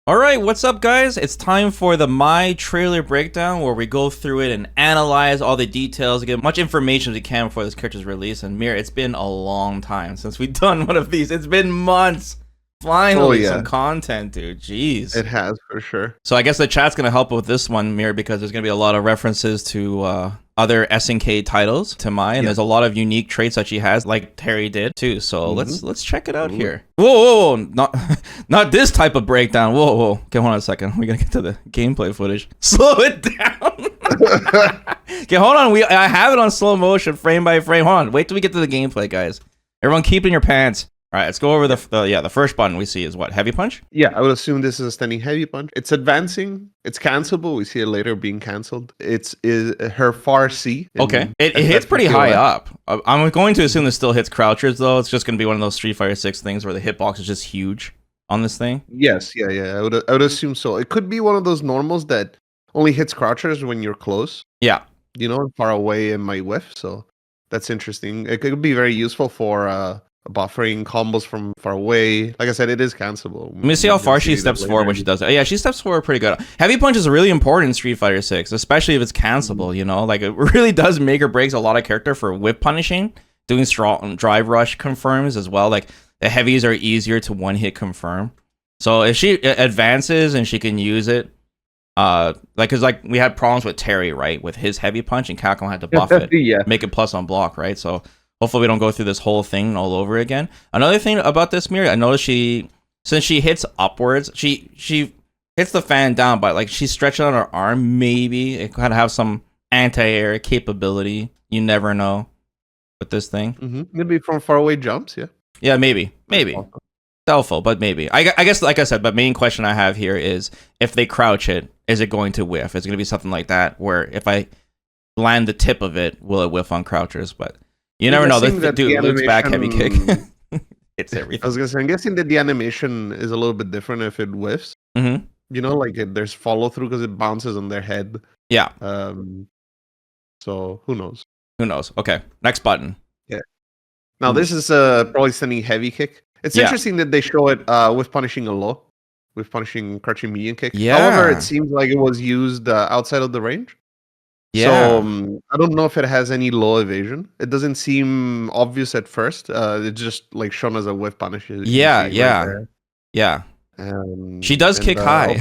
All right, what's up, guys? It's time for the My Trailer Breakdown, where we go through it and analyze all the details, get much information as we can before this character's release. And Mir, it's been a long time since we've done one of these. It's been months. Finally, some content, dude. Jeez. It has, for sure. So I guess the chat's going to help with this one, Mir, because there's going to be a lot of references to other SNK titles to Mai, and there's a lot of unique traits that she has, like Terry did too. So let's check it out here. Whoa, not this type of breakdown. Whoa. Okay, hold on a second. We're gonna get to the gameplay footage. Slow it down. Okay, hold on. I have it on slow motion, frame by frame. Hold on. Wait till we get to the gameplay, guys. Everyone, keep it in your pants. All right, let's go over the first button we see is what? Heavy punch? Yeah, I would assume this is a standing heavy punch. It's advancing. It's cancelable. We see it later being canceled. It's her far C. Okay, it hits pretty high up. I'm going to assume this still hits crouchers, though. It's just going to be one of those Street Fighter 6 things where the hitbox is just huge on this thing. Yes, yeah. I would assume so. It could be one of those normals that only hits crouchers when you're close. Yeah. You know, far away it might whiff. So that's interesting. It could be very useful for buffering combos from far away. Like I said, it is cancelable. Let me see how far she steps forward when she does it. Yeah, she steps forward pretty good. Heavy punch is really important in Street Fighter 6, especially if it's cancelable, you know? Like, it really does make or breaks a lot of character for whip punishing. Doing strong drive rush confirms as well. Like, the heavies are easier to one-hit confirm. So if she advances and she can use it, because we had problems with Terry, right? With his heavy punch, and Capcom had to buff it. Make it plus on block, right? So hopefully we don't go through this whole thing all over again. Another thing about this Mirror, I noticed since she hits upwards, she hits the fan down, but like she's stretching out her arm, maybe it could have some anti-air capability. You never know with this thing. Maybe from far away jumps, yeah. Yeah, maybe. Doubtful, but maybe. I guess, like I said, but main question I have here is if they crouch it, is it going to whiff? It's going to be something like that, where if I land the tip of it, will it whiff on crouchers? But you never know. Dude, Luke's back heavy kick. It's everything. I was gonna say, I'm guessing that the animation is a little bit different if it whiffs. You know, like there's follow through because it bounces on their head. Yeah. So who knows? Who knows? Okay. Next button. Yeah. Now this is probably sending heavy kick. It's interesting that they show it with punishing a low, with punishing crouching medium kick. Yeah. However, it seems like it was used outside of the range. Yeah. So I don't know if it has any low evasion. It doesn't seem obvious at first. It's just like shown as a whiff punish. Yeah. She does kick high.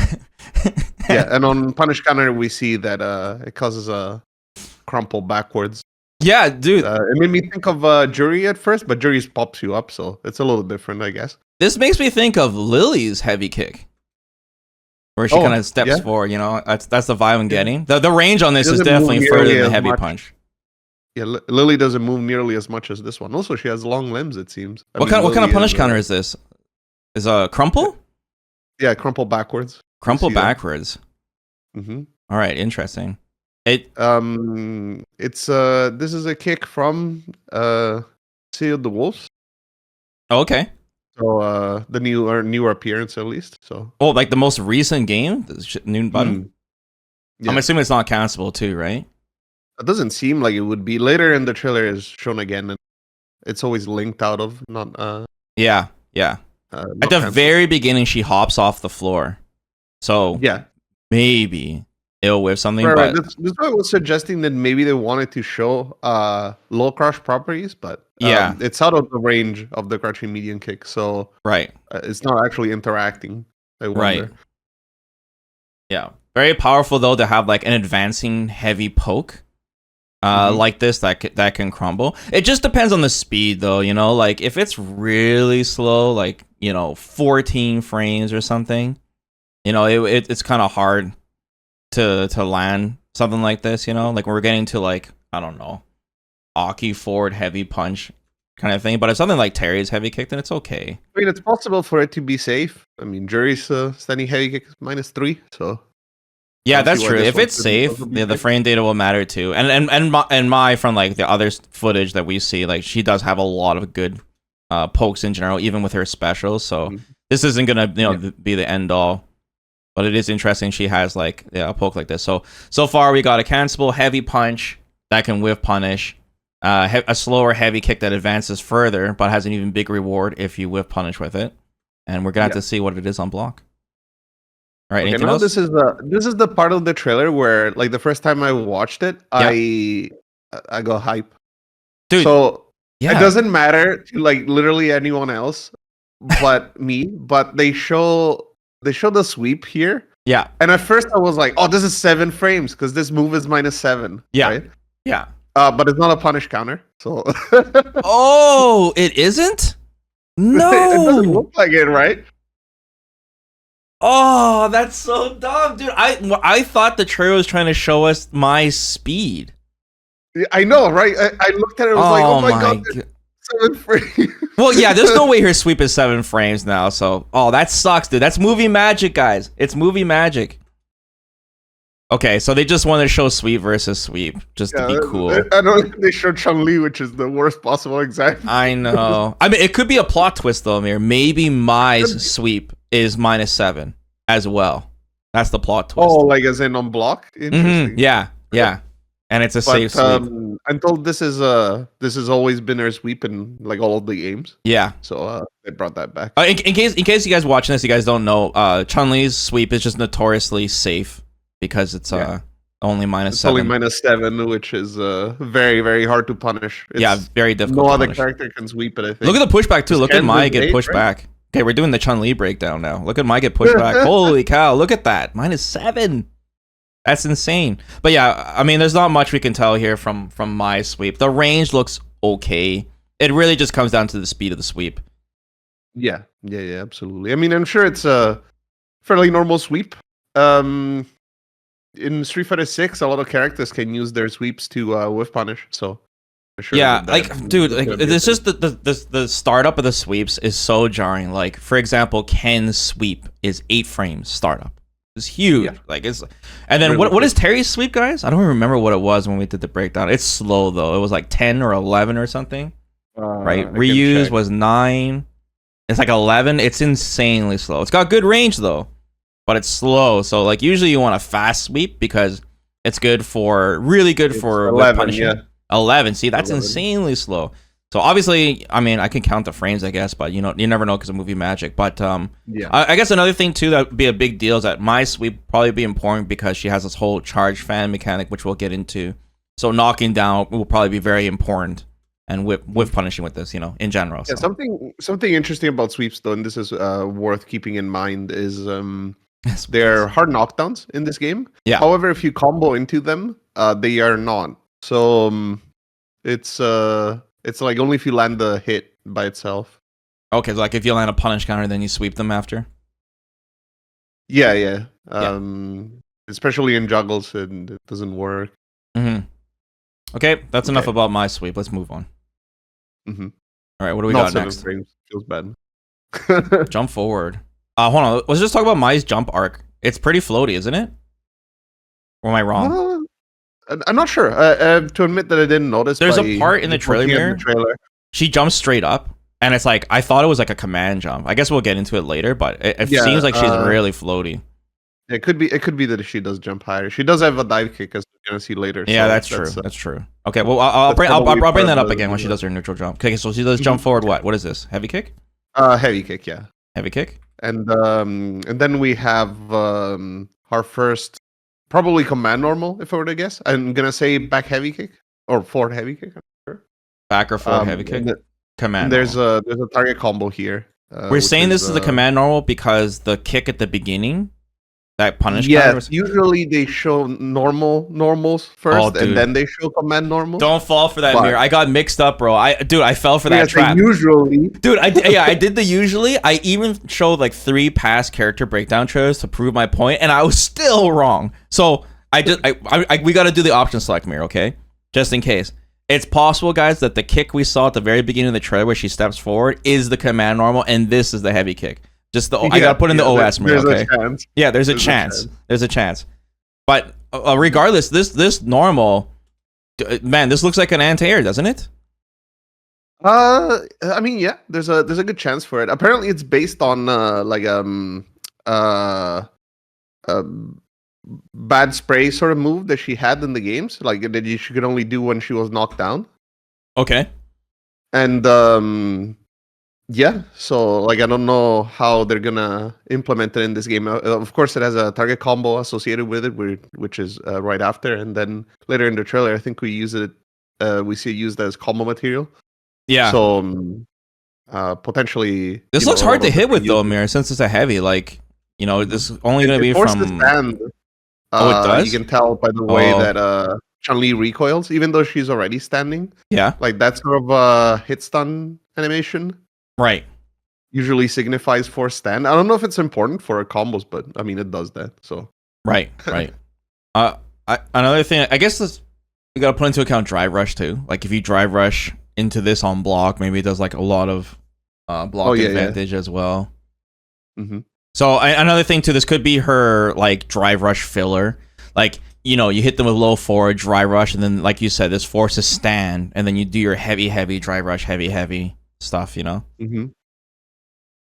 Yeah, and on punish counter we see that it causes a crumple backwards. Yeah, dude. It made me think of Jury at first, but Jury's pops you up, so it's a little different, I guess. This makes me think of Lily's heavy kick, where she kind of steps forward. You know, that's the vibe I'm getting. The range on this is definitely further than the heavy punch. Yeah, Lily doesn't move nearly as much as this one. Also, she has long limbs, it seems. What kind of punish counter is this? Is a crumple? Yeah, crumple backwards. Crumple backwards. Mm-hmm. All right, interesting. This is a kick from Sea of the Wolves. Oh, okay. So the newer appearance at least. So like the most recent game, the new button. Yeah. I'm assuming it's not cancelable too, right? It doesn't seem like it would be. Later in the trailer is shown again, and it's always linked out of not. Yeah. At the very beginning, she hops off the floor, so yeah, maybe it'll whiff something. Right. But This guy was suggesting that maybe they wanted to show low crouch properties, but it's out of the range of the crouching medium kick, so it's not actually interacting. I wonder. Right. Yeah, very powerful though to have like an advancing heavy poke. Like this that can crumble. It just depends on the speed though, you know, like if it's really slow, like, you know, 14 frames or something, you know, it's kind of hard to land something like this, you know, like when we're getting to like, I don't know, Aki forward heavy punch kind of thing. But if something like Terry's heavy kick, then it's okay. I mean, it's possible for it to be safe. I mean, Jury's standing heavy kick -3, so yeah, that's true. If it's safe, the frame data will matter too. And my from like the other footage that we see, like she does have a lot of good pokes in general, even with her specials. So this isn't gonna be the end all, but it is interesting. She has like a poke like this. So far we got a cancelable heavy punch that can whiff punish, a slower heavy kick that advances further but has an even big reward if you whiff punish with it. And we're gonna have to see what it is on block. All right. Okay, Anything now else? this is the part of the trailer where, like, the first time I watched it, I go hype. Dude. So yeah. It doesn't matter to, like, literally anyone else but me. But they show the sweep here. Yeah. And at first I was like, oh, this is 7 frames because this move is -7. Yeah. Right? Yeah. But it's not a punish counter. So oh, it isn't? No. It doesn't look like it, right? Oh, that's so dumb, dude. I thought the trailer was trying to show us my speed. I know, right? I looked at it and was like, oh my god, 7 frames. Well, yeah, there's no way her sweep is 7 frames now, so... Oh, that sucks, dude. That's movie magic, guys. It's movie magic. Okay, so they just want to show sweep versus sweep, just to be cool. I know they showed Chun-Li, which is the worst possible example. I know. I mean, it could be a plot twist, though, Amir. Maybe Mai's sweep is -7 as well. That's the plot twist. Oh, like as in on block? Interesting. Yeah. And it's a safe sweep. Until this has always been her sweep in, like, all of the games. Yeah. So they brought that back. In case you guys watching this, you guys don't know, Chun-Li's sweep is just notoriously safe because it's only -7. It's only -7, which is very, very hard to punish. It's very difficult. No other character can sweep it, I think. Look at the pushback too. Look at Mai get pushed back. Okay, we're doing the Chun-Li breakdown now. Look at Mai get pushed back. Holy cow! Look at that. -7. That's insane. But yeah, I mean, there's not much we can tell here from my sweep. The range looks okay. It really just comes down to the speed of the sweep. Yeah, absolutely. I mean, I'm sure it's a fairly normal sweep. In Street Fighter 6, a lot of characters can use their sweeps to whiff punish. So, sure. Yeah, like, dude, like, it's just the startup of the sweeps is so jarring. Like, for example, Ken's sweep is 8 frames startup. It's huge. Yeah. Like, it's, and then really what is Terry's sweep, guys? I don't even remember what it was when we did the breakdown. It's slow though. It was like 10 or 11 or something. Right? Ryu's was 9. It's like 11. It's insanely slow. It's got good range though, but it's slow. So, like, usually you want a fast sweep because it's really good for 11, punishing. yeah. 11. See, that's insanely slow. So obviously, I mean, I can count the frames, I guess, but you never know because of movie magic. But I guess another thing too that would be a big deal is that my sweep probably be important because she has this whole charge fan mechanic, which we'll get into. So knocking down will probably be very important, and with punishing with this, in general. Yeah, so. something interesting about sweeps though, and this is worth keeping in mind, is they're hard knockdowns in this game. Yeah. However, if you combo into them, they are not. So it's like only if you land the hit by itself. Okay, so like if you land a punish counter, then you sweep them after? Yeah. Especially in juggles, and it doesn't work. Okay, that's enough about my sweep. Let's move on. All right, what do we got next? Frames. Feels bad. Jump forward. Hold on, let's just talk about Mai's jump arc. It's pretty floaty, isn't it? Or am I wrong? I'm not sure. To admit that I didn't notice. There's a part in the trailer. She jumps straight up, and it's like, I thought it was like a command jump. I guess we'll get into it later, but it seems like she's really floaty. It could be that she does jump higher. She does have a dive kick, as we're gonna see later. Yeah, so that's true. Okay, well, I'll bring that up again when she does her neutral jump. Okay, so she does jump forward. What is this? Heavy kick? Heavy kick, yeah. Heavy kick. And then we have our first. Probably command normal, if I were to guess. I'm gonna say back heavy kick or forward heavy kick. I'm not sure. Back or forward heavy kick. Command. There's a target combo here. We're saying this is the command normal because the kick at the beginning, that punish. Yes, usually they show normals first, and then they show command normal. Don't fall for that, Mir. I got mixed up, bro. I fell for that trap. Usually, dude, I did the usually. I even showed like 3 past character breakdown trailers to prove my point, and I was still wrong. So we got to do the option select, Mir. Okay, just in case. It's possible, guys, that the kick we saw at the very beginning of the trailer where she steps forward is the command normal, and this is the heavy kick. Just I gotta put in the OS, Mir. Okay. Yeah, there's a chance. There's a chance. But regardless, this normal, man, this looks like an anti-air, doesn't it? I mean, yeah, there's a good chance for it. Apparently, it's based on bad spray sort of move that she had in the games, like that she could only do when she was knocked down. Okay. And Yeah, so like I don't know how they're gonna implement it in this game. Of course, it has a target combo associated with it, which is right after, and then later in the trailer, I think we use it. We see it used as combo material. Yeah. So potentially, This you know, looks a hard lot to of hit different with though, users. Amir, since it's a heavy. Like, this is only gonna It be forces from. stand. Oh, it You does. can tell by the way Oh, that Chun-Li recoils, even though she's already standing. yeah. Like that sort of hit stun animation Right. usually signifies force stand. I don't know if it's important for combos, but I mean it does that. So Right. Right. Uh, another thing, I guess this you gotta put into account drive rush too. Like if you drive rush into this on block, maybe it does like a lot of oh block yeah, advantage as well. hmm So another thing too, this could be her like drive rush filler. Like you hit them with low forward drive rush, and then like you said, this forces stand, and then you do your heavy drive rush, heavy stuff. hmm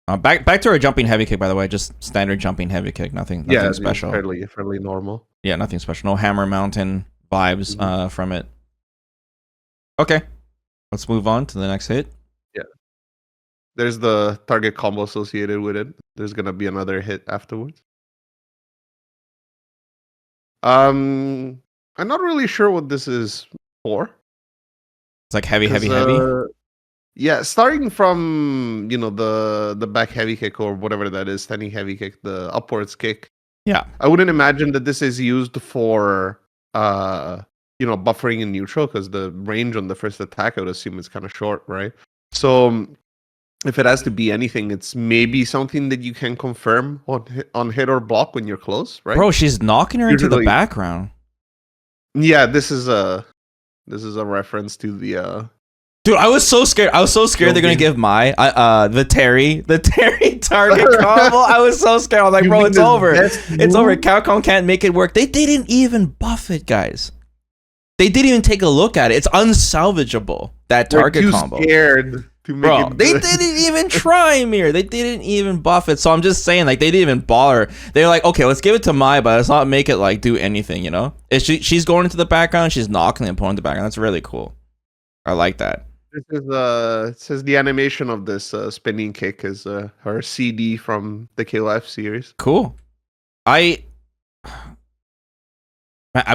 Back to our jumping heavy kick, by the way, just standard jumping heavy kick, nothing Yeah, it's special. fairly normal. Yeah, nothing special. No Hammer Mountain vibes from it. Okay, let's move on to the next hit. Yeah, there's the target combo associated with it. There's gonna be another hit afterwards. I'm not really sure what this is for. It's like heavy. 'Cause, yeah, starting from the back heavy kick or whatever that is, standing heavy kick, the upwards kick. Yeah, I wouldn't imagine that this is used for buffering in neutral because the range on the first attack I would assume is kind of short, right? So if it has to be anything, it's maybe something that you can confirm on hit or block when you're close, right? bro, she's knocking her into the Usually- background. Yeah, this is a reference to the Dude, I was so scared. They're gonna give the Terry target combo. I was so scared. I was like, You bro, mean it's the over. best It's over. move? Capcom can't make it work. They didn't even buff it, guys. They didn't even take a look at it. It's unsalvageable. That target We're too combo. scared to make Bro, it they good. didn't even try, Mir. They didn't even buff it. So I'm just saying, like, they didn't even bother. They're like, okay, let's give it to Mai, but let's not make it like do anything. She's going into the background. She's knocking the opponent in the background. That's really cool. I like that. This is it says the animation of this spinning kick is her CD from the KOF series. Cool.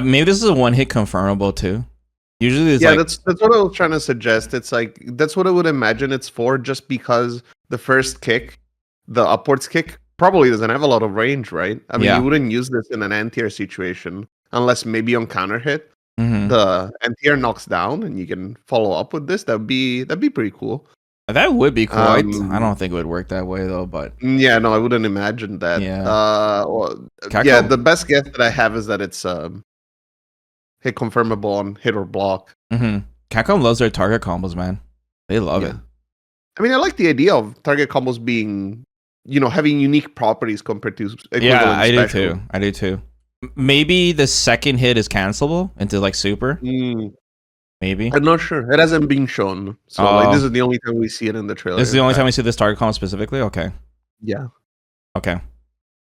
Maybe this is a one hit confirmable too. Usually it's Yeah, like that's what I was trying to suggest. It's like that's what I would imagine it's for, just because the first kick, the upwards kick, probably doesn't have a lot of range, right? I mean, Yeah. you wouldn't use this in an anti-air situation unless maybe on counter hit. mhm. The anti-air knocks down and you can follow up with this. That'd be pretty cool. That would be cool. I Um, don't think it would work that way though, but Yeah, no, I wouldn't imagine that. Yeah. Yeah, Capcom- the best guess that I have is that it's hit confirmable on hit or block. Capcom loves their target combos, man. They love it. I mean, I like the idea of target combos being, having unique properties compared to equivalent Yeah, I do special. too. I do too. Maybe the second hit is cancelable into like super. Maybe. I'm not sure. It hasn't been shown, so this is the only time we see it in the trailer. This is the only time we see this target combo specifically. Okay. Yeah. Okay.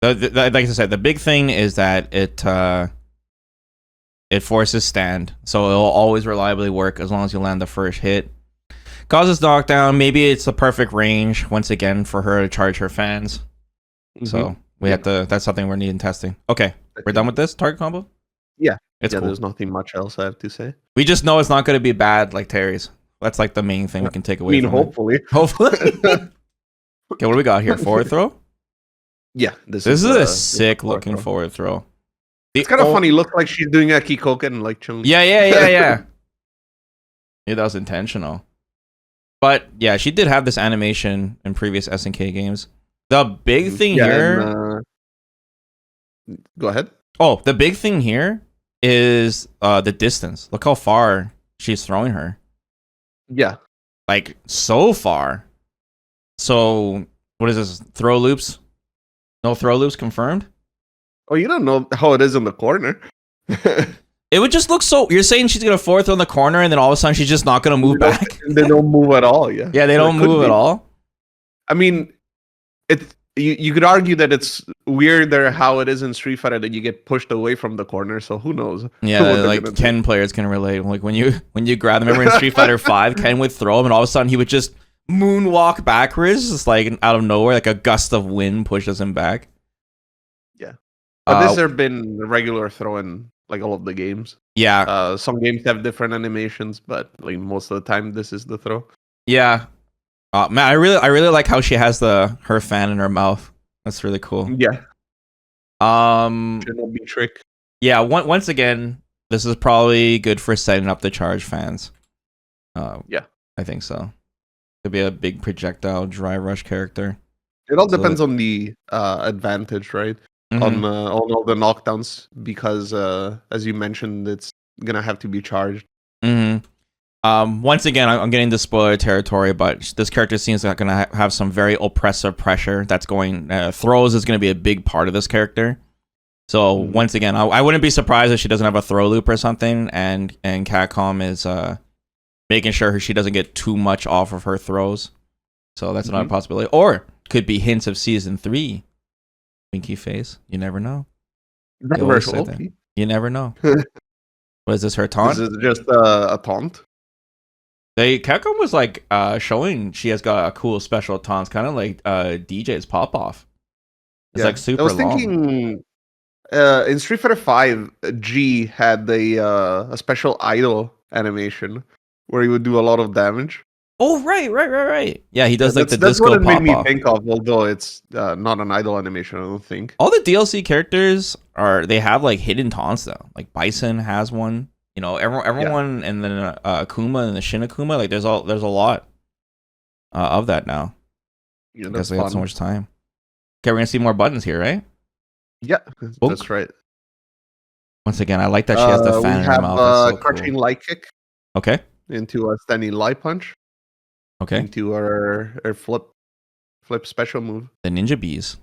Like I said, the big thing is that it forces stand, so it'll always reliably work as long as you land the first hit. Causes knockdown. Maybe it's the perfect range once again for her to charge her fans. So we have to. That's something we're needing testing. Okay, we're done with this target combo. Yeah. It's cool. There's nothing much else I have to say. We just know it's not going to be bad like Terry's. That's like the main thing we can take away. I mean, from hopefully. it. Hopefully. Okay, what do we got here? Forward throw. Yeah, This is a sick looking forward throw. It's kind of funny. Looks like she's doing a Kikoken like Chun-Li. Yeah. Yeah, that was intentional. But yeah, she did have this animation in previous SNK games. The big thing here. Go ahead. Oh, the big thing here is the distance. Look how far she's throwing her. Yeah. Like so far. So what is this? Throw loops? No throw loops confirmed? Oh, you don't know how it is in the corner. It would just look so. You're saying she's gonna forward throw in the corner, and then all of a sudden she's just not gonna move back. They don't move at all. Yeah. Yeah, they don't move at all. I mean, you could argue that it's weirder how it is in Street Fighter that you get pushed away from the corner. So who knows? Yeah, what they're like gonna do. Ken players can relate. Like when you grab them. Remember in Street Fighter 5, Ken would throw him, and all of a sudden he would just moonwalk backwards, just like out of nowhere, like a gust of wind pushes him back. Yeah. But this Uh, has been a regular throw in like all of the games. yeah, Some games have different animations, but like most of the time, this is the throw. yeah. Man, I really like how she has her fan in her mouth. That's really cool. Yeah. Um, Should not be trick. yeah. Once again, this is probably good for setting up the charge fans. Yeah. I think so. Could be a big projectile dry rush character. It all So depends on the advantage, right? Mhm. On all the knockdowns, because as you mentioned, it's gonna have to be charged. Once again, I'm getting to spoiler territory, but this character seems like going to have some very oppressive pressure. That's going throws is going to be a big part of this character. So once again, I wouldn't be surprised if she doesn't have a throw loop or something, and Capcom is making sure she doesn't get too much off of her throws. So that's another possibility, or could be hints of season 3. Winky face, you never know. You never know. Was this her taunt? This is just a taunt. Capcom was like showing she has got a cool special taunts, kind of like DJ's pop off. It's like super I was long. thinking in Street Fighter 5, G had a special idol animation where he would do a lot of damage. Oh right. Yeah, he does like the that's disco what it made pop me off. think of, although it's not an idol animation, I don't think. All the DLC characters they have like hidden taunts though. Like Bison has one. You know, everyone, and then Akuma and the Shin Akuma. Like there's a lot of that now. Yeah, because that's we have so much time. Okay, we're gonna see more buttons here, right? Yeah, that's right. Once again, I like that she has the fan in her mouth. We have So crouching cool. light kick. Okay. Into a standing light punch. Okay. Into her flip special move. The ninja bees.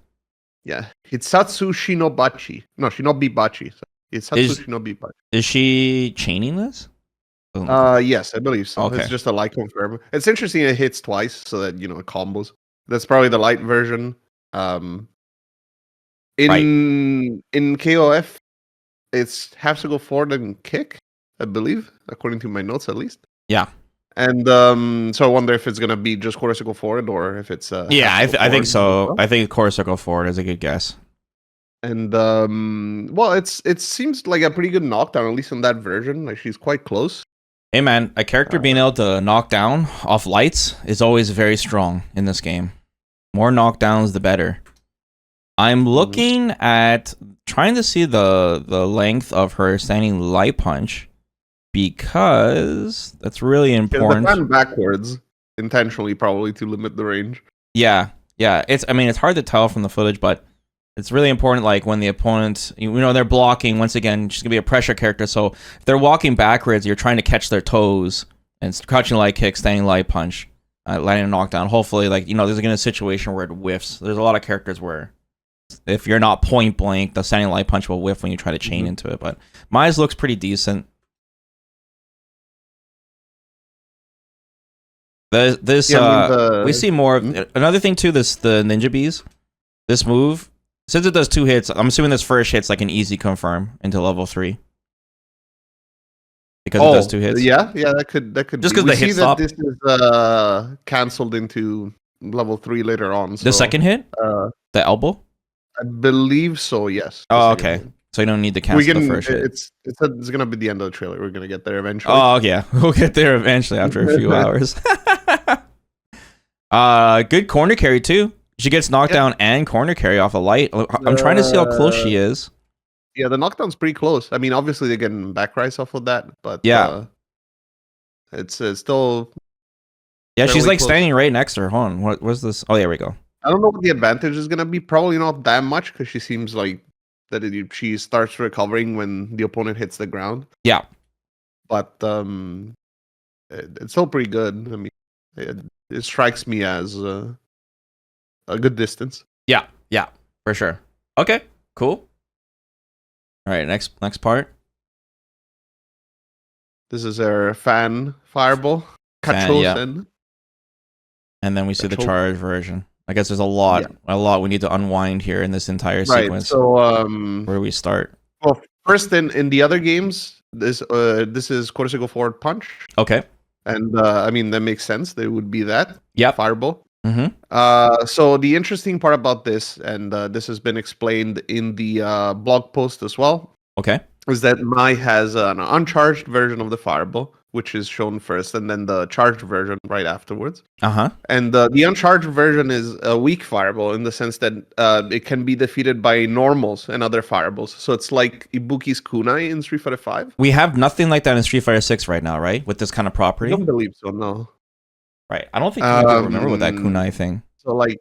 Yeah, Hitsatsu Shinobachi. No, Shinobibachi. Hitsatsu Shinobibachi. Is she chaining this? Yes, I believe so. Okay. It's just a light confirm. It's interesting it hits twice, so that it combos. That's probably the light version. In KOF, it's has to go forward and kick, I believe, according to my notes at least. Yeah. And so I wonder if it's gonna be just quarter circle forward or if it's yeah, I think so. I think quarter circle forward is a good guess. And well, it seems like a pretty good knockdown, at least in that version. Like she's quite close. Hey man, a character being able to knock down off lights is always very strong in this game. More knockdowns, the better. I'm looking at trying to see the length of her standing light punch because that's really important. Yeah, backwards intentionally, probably to limit the range. Yeah. It's hard to tell from the footage, but it's really important. Like when the opponent, they're blocking. Once again, she's gonna be a pressure character. So if they're walking backwards, you're trying to catch their toes and crouching light kick, standing light punch, landing a knockdown. Hopefully, there's gonna be a situation where it whiffs. There's a lot of characters where if you're not point blank, the standing light punch will whiff when you try to chain into it. But Mai's looks pretty decent. We see more. Another thing too, the ninja bees. This move, since it does 2 hits, I'm assuming this first hit's like an easy confirm into level 3. Because it does 2 hits. Yeah, that could just because the hit stop. This is cancelled into level 3 later on. So, the second hit, the elbow. I believe so. Yes. Oh, okay. So you don't need to cancel the first hit. It's gonna be the end of the trailer. We're gonna get there eventually. Oh yeah, we'll get there eventually after a few hours. Good corner carry too. She gets knocked down and corner carry off a light. I'm trying to see how close she is. Yeah, the knockdown's pretty close. I mean, obviously they're getting back rise off of that, but yeah, it's still. Yeah, she's like close. Standing right next to her. Hold on, what was this? Oh, there we go. I don't know what the advantage is gonna be. Probably not that much because she seems like that she starts recovering when the opponent hits the ground. Yeah, but it's still pretty good. I mean, it strikes me as a good distance. Yeah, for sure. Okay, cool. All right, next part. This is our fan fireball. And then we see the charge version. I guess there's a lot we need to unwind here in this entire sequence. So where do we start? Well, first in the other games, this is quarter circle forward punch. Okay. And I mean, that makes sense. There would be that Yep. fireball. Mm-hmm. So the interesting part about this, and this has been explained in the blog post as well, Okay. is that Mai has an uncharged version of the fireball, which is shown first, and then the charged version right afterwards. Uh-huh. And the uncharged version is a weak fireball in the sense that it can be defeated by normals and other fireballs. So it's like Ibuki's kunai in Street Fighter 5. We have nothing like that in Street Fighter 6 right now, right? With this kind of I property. don't believe so, no. Right. I don't think I do remember with that kunai thing. So like,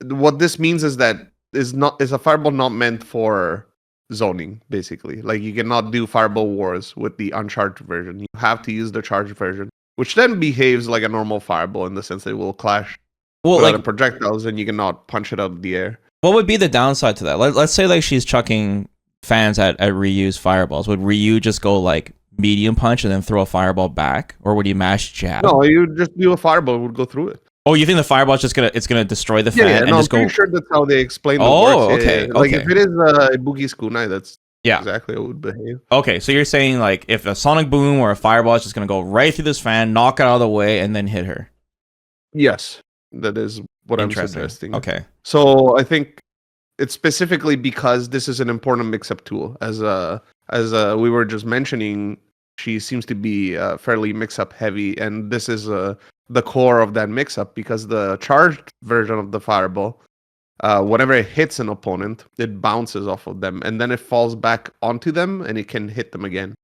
what this means is that is a fireball not meant for zoning, basically. Like, you cannot do fireball wars with the uncharged version. You have to use the charged version, which then behaves like a normal fireball in the sense that it will clash with other projectiles, and you cannot punch it out of the air. What would be the downside to that? Let's say like she's chucking fans at Ryu's fireballs. Would Ryu just go like medium punch and then throw a fireball back, or would he mash jab? No, you just do a fireball, it would go through it. Oh, you think the fireball is just gonna destroy the fan and no, just I'm go? pretty sure that's how they explain the works. Okay. Like, if it is Ibuki's kunai, that's exactly how it would behave. Okay, so you're saying like if a sonic boom or a fireball is just gonna go right through this fan, knock it out of the way, and then hit her. Yes, that is what I'm suggesting. Okay. So I think it's specifically because this is an important mix-up tool. As we were just mentioning, she seems to be fairly mix-up heavy, and this is the core of that mix-up, because the charged version of the fireball, whenever it hits an opponent, it bounces off of them, and then it falls back onto them, and it can hit them again.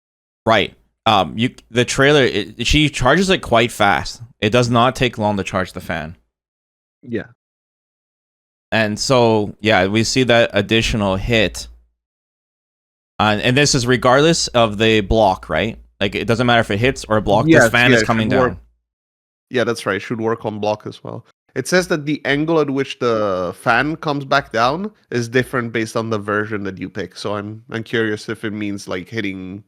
Right. The trailer, she charges it quite fast. It does not take long to charge the fan. Yeah. And so, yeah, we see that additional hit. And this is regardless of the block, right? Like, it doesn't matter if it hits or block. This fan is coming down. Yeah, that's right. It should work on block as well. It says that the angle at which the fan comes back down is different based on the version that you pick. So I'm curious if it means like hitting,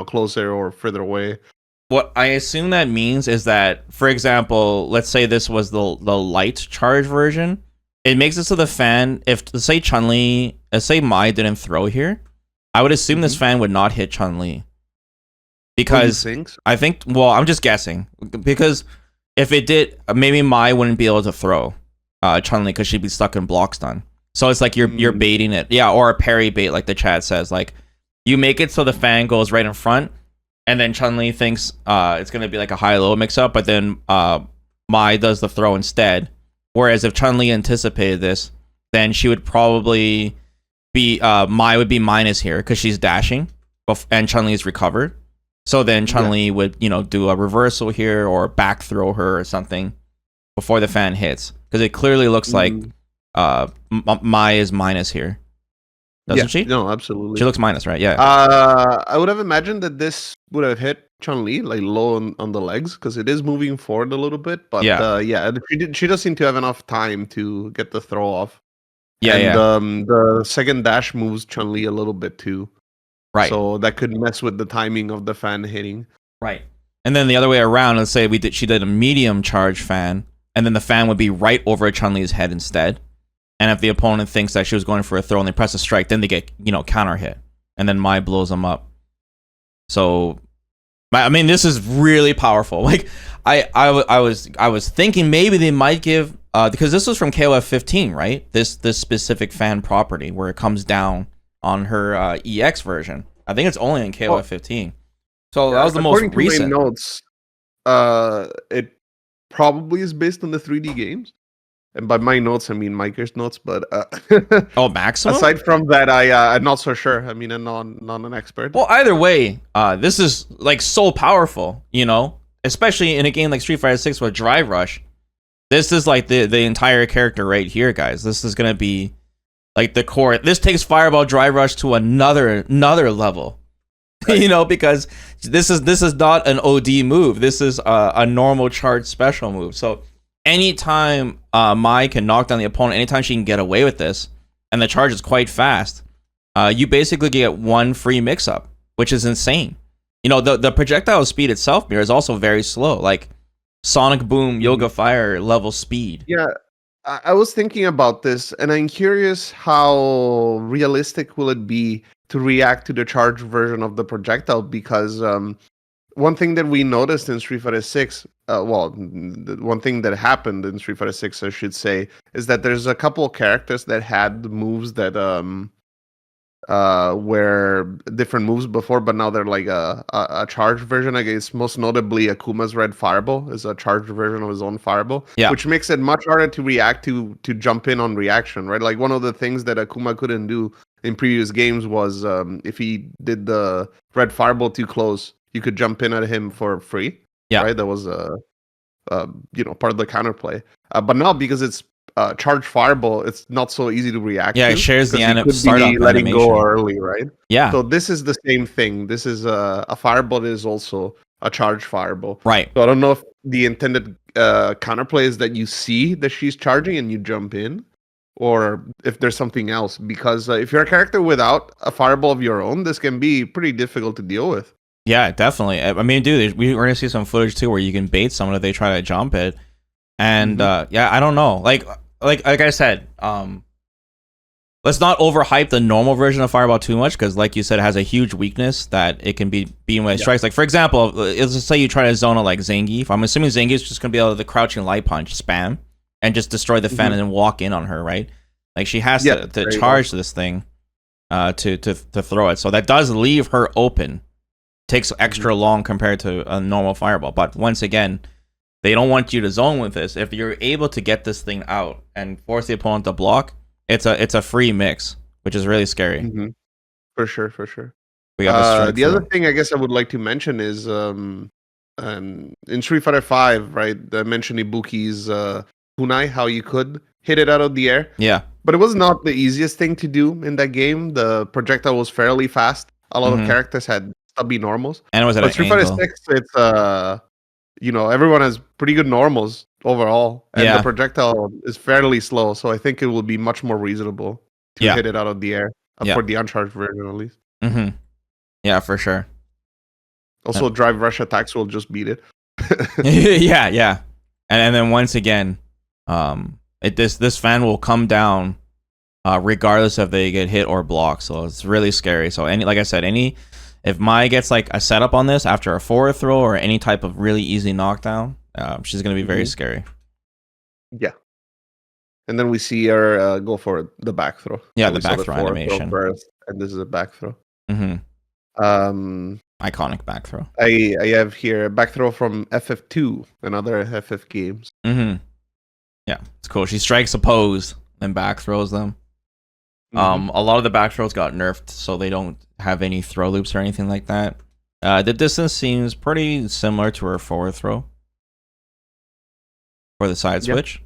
closer or further away. What I assume that means is that, for example, let's say this was the light charge version. It makes it so the fan, if say Chun-Li, say Mai didn't throw here, I would assume this fan would not hit Chun-Li. Because I think, well, I'm just guessing. Because if it did, maybe Mai wouldn't be able to throw Chun-Li because she'd be stuck in block stun. So it's like you're baiting it. Yeah, or a parry bait, like the chat says. Like, you make it so the fan goes right in front, and then Chun-Li thinks it's going to be like a high-low mix-up, but then Mai does the throw instead. Whereas if Chun-Li anticipated this, then she would probably be, Mai would be minus here because she's dashing, and Chun-Li is recovered. So then Chun-Li would, do a reversal here or back throw her or something before the fan hits. Because it clearly looks like Mai is minus here. Doesn't she? No, absolutely. She looks minus, right? Yeah. I would have imagined that this would have hit Chun-Li like low on the legs because it is moving forward a little bit. But she does seem to have enough time to get the throw off. The second dash moves Chun-Li a little bit too. Right. So that could mess with the timing of the fan hitting. Right. And then the other way around, let's say she did a medium charge fan, and then the fan would be right over Chun-Li's head instead. And if the opponent thinks that she was going for a throw and they press a strike, then they get, counter hit. And then Mai blows them up. So, I mean, this is really powerful. Like, I was thinking maybe they might give, because this was from KOF 15, right? This specific fan property where it comes down on her EX version. I think it's only in KOF 15. So that was the most recent. According to my notes, it probably is based on the 3D games. And by my notes, I mean Micah's notes. But Maximum? Aside from that, I'm not so sure. I mean, I'm not an expert. Well, either way, this is like so powerful, especially in a game like Street Fighter 6 with Drive Rush. This is like the entire character right here, guys. This is gonna be like the core. This takes Fireball Drive Rush to another level. Right. Because this is not an OD move. This is a normal charge special move. So anytime Mai can knock down the opponent, anytime she can get away with this, and the charge is quite fast, you basically get one free mix-up, which is insane. The projectile speed itself is also very slow, like Sonic Boom, Yoga Fire level speed. Yeah, I was thinking about this, and I'm curious how realistic will it be to react to the charged version of the projectile, because one thing that we noticed in Street Fighter 6, one thing that happened in Street Fighter 6, I should say, is that there's a couple of characters that had moves that were different moves before, but now they're like a charged version. I guess most notably Akuma's Red Fireball is a charged version of his own Fireball, Yeah. which makes it much harder to react to jump in on reaction, right? Like one of the things that Akuma couldn't do in previous games was if he did the Red Fireball too close, you could jump in at him for free. Yeah. Right, that was part of the counterplay. But now because it's charged fireball, it's not so easy to react. Yeah, to, it shares the startup letting animation. go early, right? Yeah. So this is the same thing. This is a fireball that is also a charged fireball. Right. So I don't know if the intended counterplay is that you see that she's charging and you jump in, or if there's something else. Because if you're a character without a fireball of your own, this can be pretty difficult to deal with. Yeah, definitely. I mean, dude, we're gonna see some footage too where you can bait someone if they try to jump it, and yeah, I don't know. Like I said, let's not overhype the normal version of Fireball too much because, like you said, it has a huge weakness that it can be beaten with strikes. Like for example, let's just say you try to zone a like Zangief. I'm assuming Zangief is just gonna be able to the crouching light punch spam and just destroy the fan and then walk in on her, right? Like she has to charge this thing to throw it. So that does leave her open. Takes extra long compared to a normal fireball, but once again, they don't want you to zone with this. If you're able to get this thing out and force the opponent to block, it's a free mix, which is really scary. For sure. We got the other thing I guess I would like to mention is in Street Fighter 5, right? I mentioned Ibuki's kunai, how you could hit it out of the air. Yeah, but it was not the easiest thing to do in that game. The projectile was fairly fast. A lot of characters had stubby normals, and it was at but Street Fighter 6, it's everyone has pretty good normals overall, and the projectile is fairly slow. So I think it will be much more reasonable to hit it out of the air for the uncharged version at least. Yeah, for sure. Also, drive rush attacks will just beat it. yeah, and then once again, this fan will come down regardless if they get hit or blocked. So it's really scary. So like I said, if Mai gets like a setup on this after a forward throw or any type of really easy knockdown, she's going to be very scary. Yeah. And then we see her go for the back throw. Yeah, so the back throw animation. First, and this is a back throw. Iconic back throw. I have here a back throw from FF2 and other FF games. Yeah, it's cool. She strikes a pose and back throws them. A lot of the back throws got nerfed, so they don't have any throw loops or anything like that. The distance seems pretty similar to her forward throw for the side switch,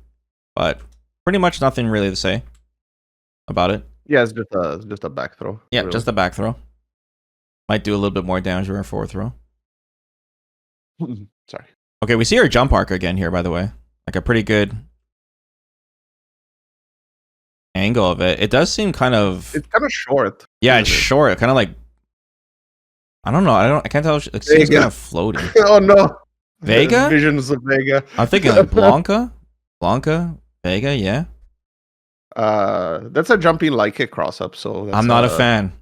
but pretty much nothing really to say about it. Yeah, it's just a back throw. Yeah, really. Just a back throw. Might do a little bit more damage to her forward throw. Sorry. Okay, we see her jump arc again here, by the way. Like a pretty good angle of it. It does seem kind of... It's kind of short. Yeah, it's short. Kind of like... I don't know. I can't tell. It seems kind of floating. Oh, no. Vega? Visions of Vega. I'm thinking like Blanca? Vega, yeah. That's a jumping light kick cross-up, so... That's I'm not a fan.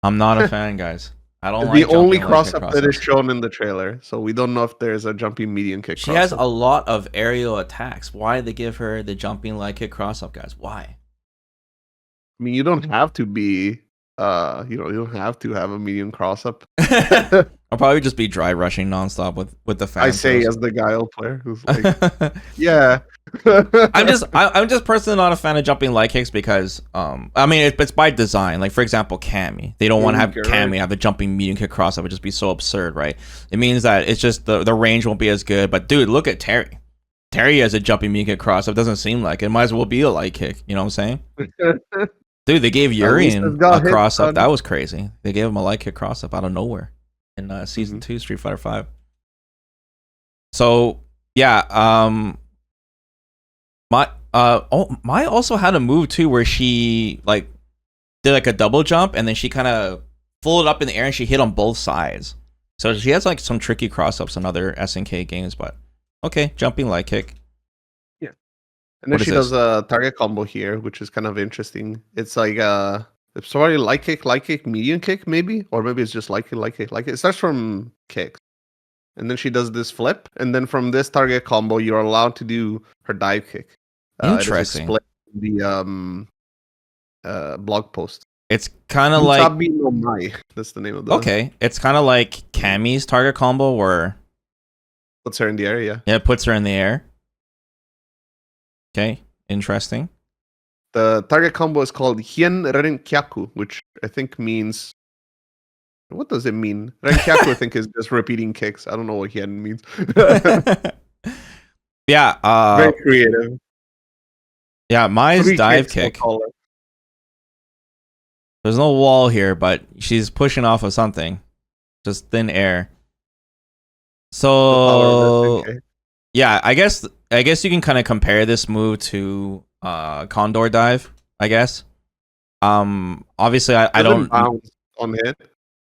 I'm not a fan, guys. I don't like the only cross-up that is shown in the trailer, so we don't know if there's a jumping medium kick cross-up. She has a lot of aerial attacks. Why did they give her the jumping light kick cross-up, guys? Why? I mean, you don't have to be, you don't have to have a medium cross-up. I'll probably just be dry rushing nonstop with the fans. I say as the Guile player who's like, yeah. I'm just personally not a fan of jumping light kicks because I mean it's by design. Like for example, Cammy. They don't want to have Cammy have a jumping medium kick cross. That would just be so absurd, right? It means that it's just the range won't be as good. But dude, look at Terry. Terry has a jumping medium kick cross. It doesn't seem like it. Might as well be a light kick. You know what I'm saying? Dude, they gave Urian a cross up. That was crazy. They gave him a light kick cross up out of nowhere in season 2 Street Fighter 5. So yeah, Mai also had a move too where she like did like a double jump and then she kind of folded up in the air and she hit on both sides. So she has like some tricky cross ups in other SNK games, but okay, jumping light kick. Yeah, and then she does a target combo here, which is kind of interesting. It's like it's probably light kick, medium kick, maybe, or maybe it's just light kick. It starts from kicks. and then she does this flip, and then from this target combo, you're allowed to do her dive kick. Interesting. It is explained in the blog post. It's kind of like Musabi no Mai. That's the name of the. Okay, it's kind of like Cammy's target combo where Puts her in the air, yeah. Yeah, it puts her in the air. Okay, interesting. The target combo is called Hien Renkyaku, which I think means. What does it mean? Renkyaku, I think, is just repeating kicks. I don't know what Hien means. Yeah. Very creative. Yeah, Mai's dive kick. There's no wall here, but she's pushing off of something. Just thin air. So yeah, I guess you can kind of compare this move to Condor dive, I guess. Obviously I don't bounce on hit.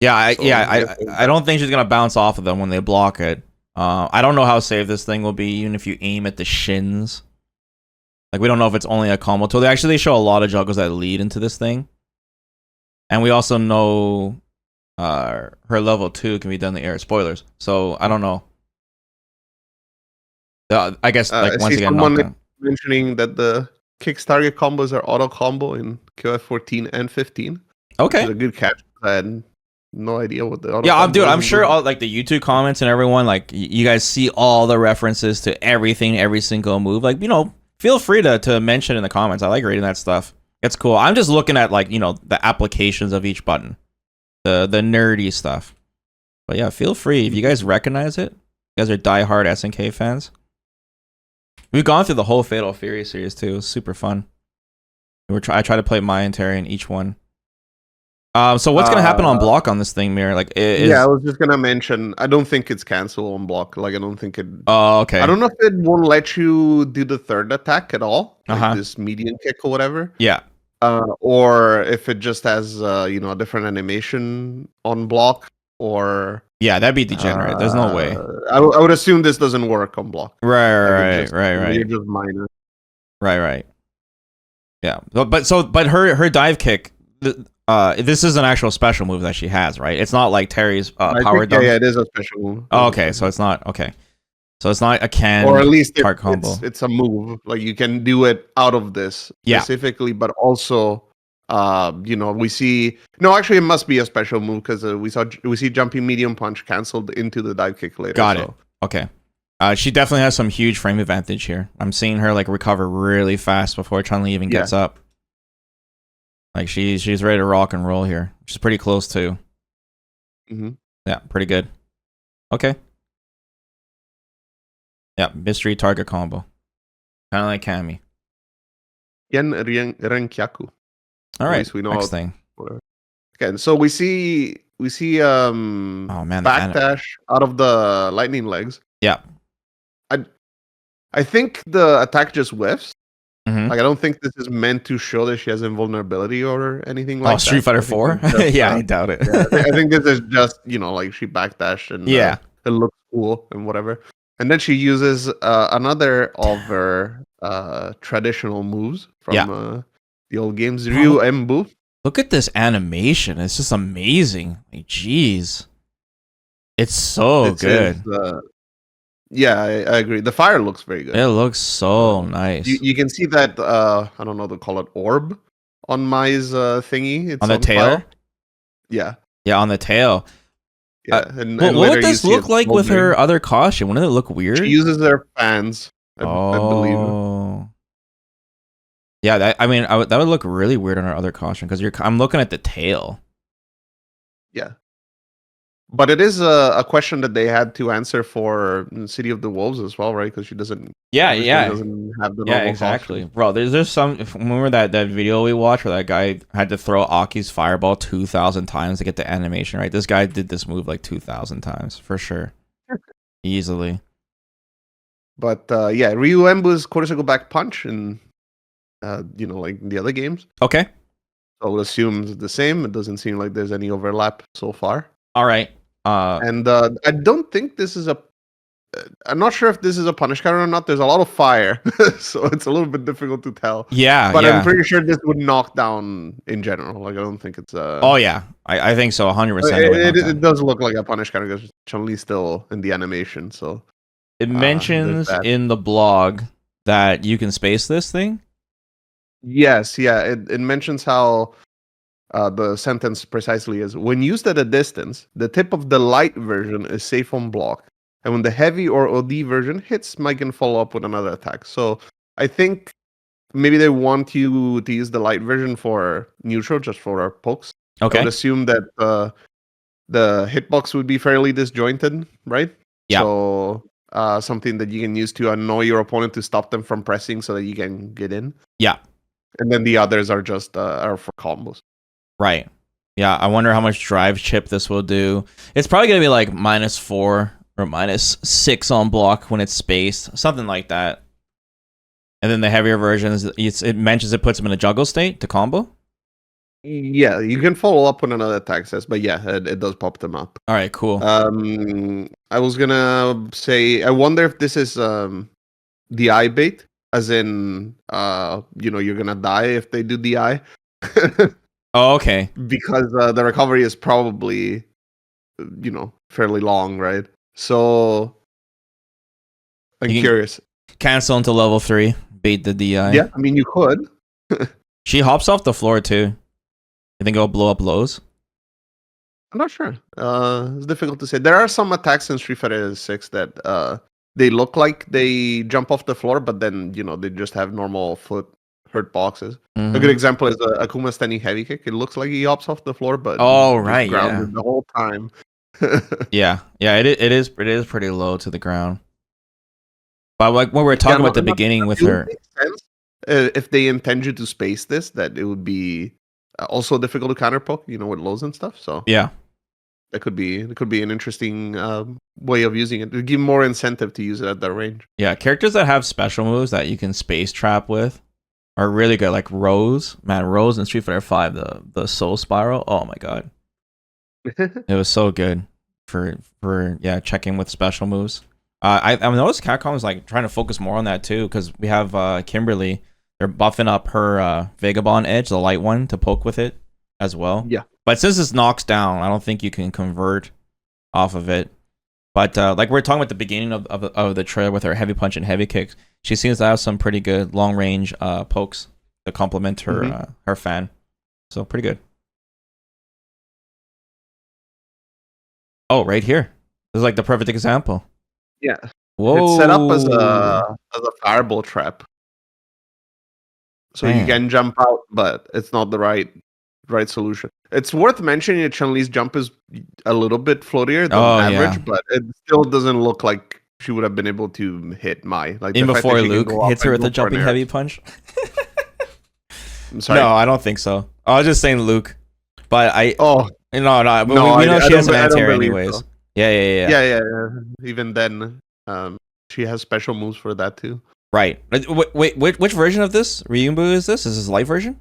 Yeah, I don't think she's gonna bounce off of them when they block it. I don't know how safe this thing will be, even if you aim at the shins. Like, we don't know if it's only a combo tool. They show a lot of juggles that lead into this thing. And we also know her level 2 can be done in the air. Spoilers. So, I don't know. I guess, like, once again, someone mentioning that the kicks target combos are auto combo in KOF 14 and 15. Okay. Which is a good catch. I had no idea what the auto combo I'm sure all, like, the YouTube comments and everyone, like, you guys see all the references to everything, every single move. Like, feel free to mention in the comments. I like reading that stuff. It's cool. I'm just looking at, like, the applications of each button. The nerdy stuff. But yeah, feel free. If you guys recognize it, you guys are diehard SNK fans. We've gone through the whole Fatal Fury series too. It was super fun. I try to play Mai and Terry in each one. So what's gonna happen on block on this thing, Mir? Like, I was just gonna mention. I don't think it's cancel on block. Like, I don't think it. Oh, okay. I don't know if it won't let you do the third attack at all, like this median kick or whatever. Yeah. Or if it just has a different animation on block, or yeah, that'd be degenerate. There's no way. I would assume this doesn't work on block. Right. You're just minor. Right. Yeah, but her dive kick. This is an actual special move that she has, right? It's not like Terry's power dunk. Yeah, it is a special move. Oh, okay, so it's not okay. So it's not a can or at least combo. It's a move. Like, you can do it out of this specifically, but also, we see. No, actually, it must be a special move because we see jumping medium punch canceled into the dive kick later. Got it. Okay. She definitely has some huge frame advantage here. I'm seeing her like recover really fast before Chun-Li even gets up. Like, she's ready to rock and roll here. She's pretty close too. Mm-hmm. Yeah, pretty good. Okay. Yeah, mystery target combo. Kind of like Cammy. Yen Renkyaku. All right, we know next thing. Okay, so we see oh man, backdash out of the lightning legs. Yeah. I think the attack just whiffs. Mm-hmm. Like, I don't think this is meant to show that she has invulnerability or anything like that. Street Fighter 4? Yeah, I doubt it. I think this is just, like, she backdashed and it looks cool and whatever. And then she uses another of her traditional moves from the old games, Ryu Embu. Look at this animation. It's just amazing. Like, jeez. It's so good. Yeah, I agree. The fire looks very good. It looks so nice. You can see that, I don't know, they call it orb on Mai's thingy. It's on the tail? Fire. Yeah. Yeah, on the tail. Yeah. What would this look like with her other costume? Wouldn't it look weird? She uses their fans, I believe. Yeah, that would look really weird on her other costume because I'm looking at the tail. Yeah. But it is a question that they had to answer for City of the Wolves as well, right? Because she doesn't. Doesn't have the normal exactly, costume. Bro. There's some. Remember that video we watched where that guy had to throw Aki's fireball 2,000 times to get the animation right? This guy did this move like 2,000 times for sure, easily. But Ryu Embu's Korusaku back punch and like the other games. Okay. So I would assume it's the same. It doesn't seem like there's any overlap so far. All right. And I don't think this is a I'm not sure if this is a punish counter or not. There's a lot of fire, so it's a little bit difficult to tell. Yeah, But I'm yeah. pretty sure this would knock down in general. Like I don't think it's Oh yeah, I think so. 100% it would knock it down. does look like a punish counter because Chun-Li's still in the animation. So It there's mentions that. in the blog that you can space this thing. Yes, yeah. It mentions how the sentence precisely is: when used at a distance, the tip of the light version is safe on block, and when the heavy or OD version hits, Mike can follow up with another attack. So I think maybe they want you to use the light version for neutral, just for our pokes. I would Okay. assume that the hitbox would be fairly disjointed, right? Yeah. So something that you can use to annoy your opponent to stop them from pressing, so that you can get in. Yeah. And then the others are just are for combos. Right. Yeah. I wonder how much drive chip this will do. It's probably gonna be like -4 or -6 on block when it's spaced, something like that. And then the heavier versions, it mentions it puts them in a juggle state to combo. Yeah, you can follow up with another attack says, but yeah, it does pop them up. All right. Cool. I was gonna say, I wonder if this is the eye bait, as in, you're gonna die if they do the eye. Oh, okay. Because the recovery is probably, fairly long, right? So I'm You can curious. cancel into level 3, bait the DI. Yeah, I mean, you could. She hops off the floor too. You think it'll blow up lows? I'm not sure. It's difficult to say. There are some attacks in Street Fighter 6 that they look like they jump off the floor, but then they just have normal foot hurt boxes. A good Mhm. example is Akuma standing heavy kick. It looks like he hops off the floor, but Oh, he's just right, yeah. grounded the whole time. Yeah. It is pretty low to the ground. But like when we were talking about the beginning with It would her. make sense if they intend you to space this, that it would be also difficult to counter poke, with lows and stuff. So Yeah. it could be an interesting way of using it. To give more incentive to use it at that range. Yeah, characters that have special moves that you can space trap with are really good. Like Rose, man, Rose in Street Fighter 5, the Soul Spiral. Oh my god, it was so good for checking with special moves. I've noticed Capcom is like trying to focus more on that too, because we have Kimberly. They're buffing up her Vagabond Edge, the light one, to poke with it as well. Yeah. But since this knocks down, I don't think you can convert off of it. But like we were talking about the beginning of the trailer with her heavy punch and heavy kick, she seems to have some pretty good long range pokes to complement her her fan. So pretty good. Oh, right here. This is like the perfect example. Yeah. Whoa. It's set up as a fireball trap. So you can jump out, but it's not the right solution. It's worth mentioning that Chun-Li's jump is a little bit floatier than average, but it still doesn't look like she would have been able to hit Mai. Like even before Luke hits her with a jumping heavy punch. I'm sorry. No, I don't think so. I was just saying Luke, but no, we know she has some anti-air anyways. So. Yeah. Even then, she has special moves for that too. Right. Wait, which version of this Ryumbu is this? Is this light version?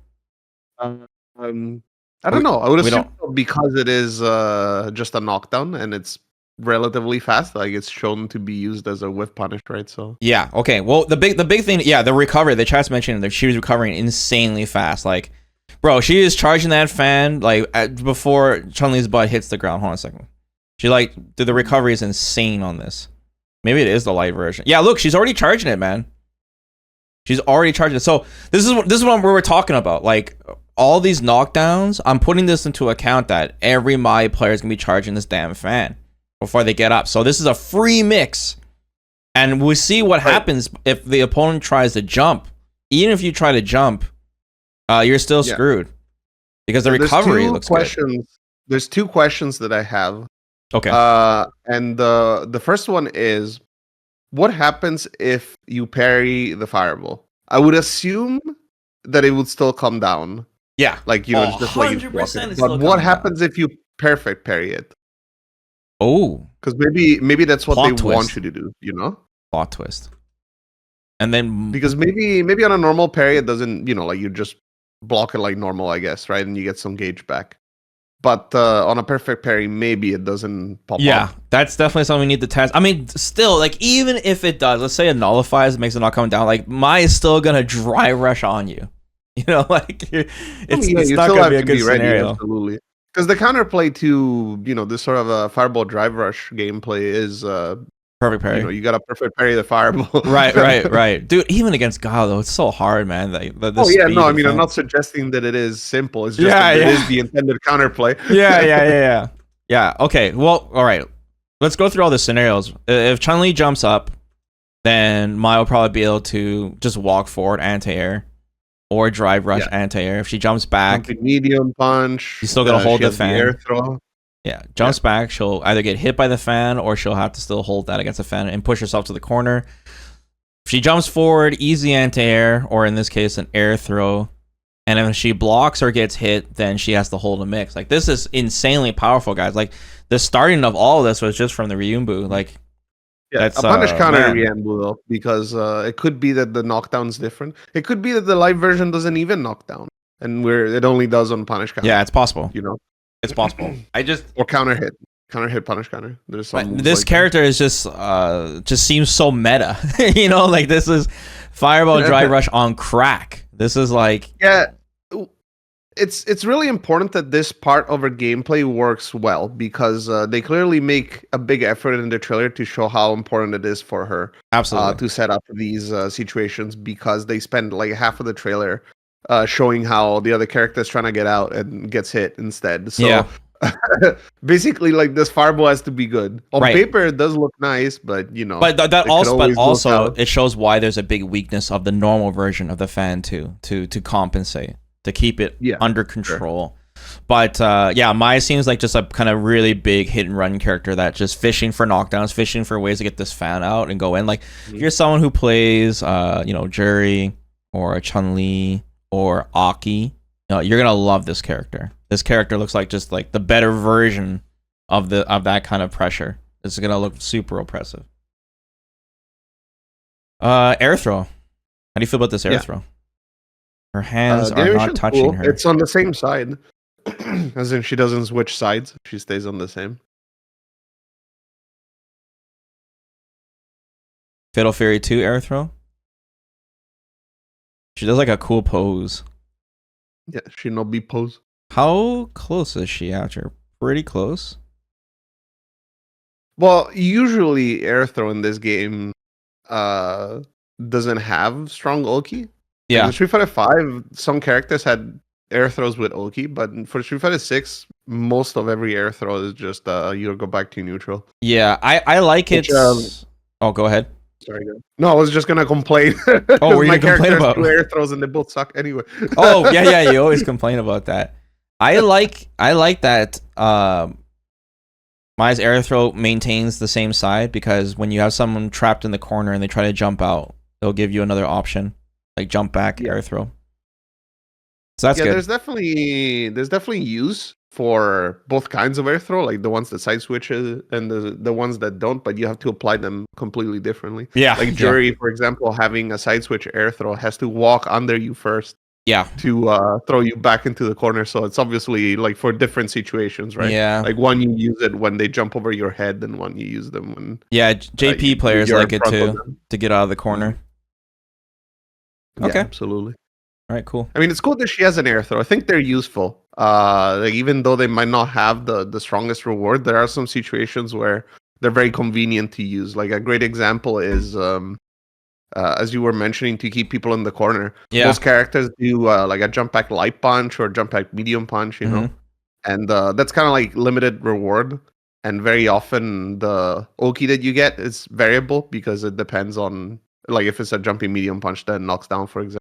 I don't know. I would assume because it is just a knockdown and it's relatively fast. Like it's shown to be used as a whiff punish, right? So yeah. Okay. Well, the big thing, the recovery. The chat's mentioned that she was recovering insanely fast. Like, bro, she is charging that fan like before Chun-Li's butt hits the ground. Hold on a second. She the recovery is insane on this. Maybe it is the light version. Yeah, look, she's already charging it, man. She's already charging it. So this is what we're talking about. Like all these knockdowns, I'm putting this into account that every Mai player is gonna be charging this damn fan before they get up. So this is a free mix, and we'll see what happens if the opponent tries to jump. Even if you try to jump, you're still screwed because the recovery looks good. There's two questions that I have. Okay. And the first one is, what happens if you parry the fireball? I would assume that it would still come down. Yeah. Like, it's just like you block it. But what happens if you perfect parry it? Oh. Because maybe that's what they want you to do, Plot twist. And then because maybe on a normal parry it doesn't, like you just block it like normal, I guess, right? And you get some gauge back. But on a perfect parry, maybe it doesn't pop Yeah, up. that's definitely something we need to test. I mean, still, like, even if it does, let's say it nullifies, makes it not coming down, like, Mai is still gonna dry rush on you. You know, like, it's Yeah, you not still gonna have be a to good be ready, scenario. absolutely. Because the counterplay to this sort of a fireball drive rush gameplay is Perfect parry. you got to perfect parry the fireball. Right. Dude, even against Gao, though, it's so hard, man. The Oh yeah, no, speed I of the mean I'm fan. not suggesting that it is simple. It's just Yeah, that it is yeah. the intended counterplay. Yeah, okay. Well, all right. Let's go through all the scenarios. If Chun-Li jumps up, then Mai will probably be able to just walk forward anti-air or drive rush Yeah. anti-air. If she jumps back, Jumping medium punch. you still got to hold She the has the air fan. throw. Yeah, jumps back, she'll either get hit by the fan or she'll have to still hold that against the fan and push herself to the corner. If she jumps forward, easy anti-air, or in this case, an air throw. And if she blocks or gets hit, then she has to hold a mix. Like, this is insanely powerful, guys. Like, the starting of all of this was just from the Ryumbu. Like, Yeah, that's a punish counter man. Rianbu though, because it could be that the knockdown's different. It could be that the live version doesn't even knock down, and where it only does on punish counter. Yeah, it's possible. You know, It's possible. or counter hit, punish counter. There's some. But this character is just seems so meta. You know, like, this is Fireball Drive Rush on crack. This is like, Yeah, it's really important that this part of her gameplay works well because they clearly make a big effort in the trailer to show how important it is for her absolutely. to set up these situations, because they spend like half of the trailer showing how the other character is trying to get out and gets hit instead. So Yeah. basically, like, this fireball has to be good. On Right. paper, it does look nice, but But it could also always look out. it shows why there's a big weakness of the normal version of the fan too, to compensate, to keep it under control. But yeah, Mai seems like just a kind of really big hit and run character that just fishing for knockdowns, fishing for ways to get this fan out and go in. Like, if you're someone who plays Jury or a Chun-Li or Aki, you're gonna love this character. This character looks like just like the better version of that kind of pressure. It's gonna look super oppressive. Air throw. How do you feel about this air throw? Her hands are not touching her. It's on the same side. As in, she doesn't switch sides. She stays on the same. Fatal Fury 2 air throw. She does like a cool pose. Yeah, Shinobi pose. How close is she after? Pretty close. Well, usually air throw in this game doesn't have strong ulti. Yeah. In Street Fighter 5, some characters had air throws with ulti, but for Street Fighter 6, most of every air throw is just you go back to neutral. Yeah, I like it. Oh, go ahead. Sorry, no, I was just gonna complain. Oh, were you my complain about two air throws and they both suck anyway? Oh, yeah, you always complain about that. I like that Mai's air throw maintains the same side, because when you have someone trapped in the corner and they try to jump out, they'll give you another option, like jump back air throw. So that's good. There's definitely use for both kinds of air throw, like the ones that side switches and the ones that don't, but you have to apply them completely differently. Yeah. Like Jury, for example, having a side switch air throw has to walk under you first. Yeah. To throw you back into the corner. So it's obviously like for different situations, right? Yeah. Like one you use it when they jump over your head, and one you use them when JP players like it too, to get out of the corner. Okay. Yeah, absolutely. All right, cool. I mean, it's cool that she has an air throw. I think they're useful. Like, even though they might not have the strongest reward, there are some situations where they're very convenient to use. Like, a great example is as you were mentioning, to keep people in the corner. Yeah. Most characters do like a jump back light punch or jump back medium punch, you know, and that's kind of like limited reward. And very often the ulti that you get is variable because it depends on, like, if it's a jumping medium punch that knocks down, for example.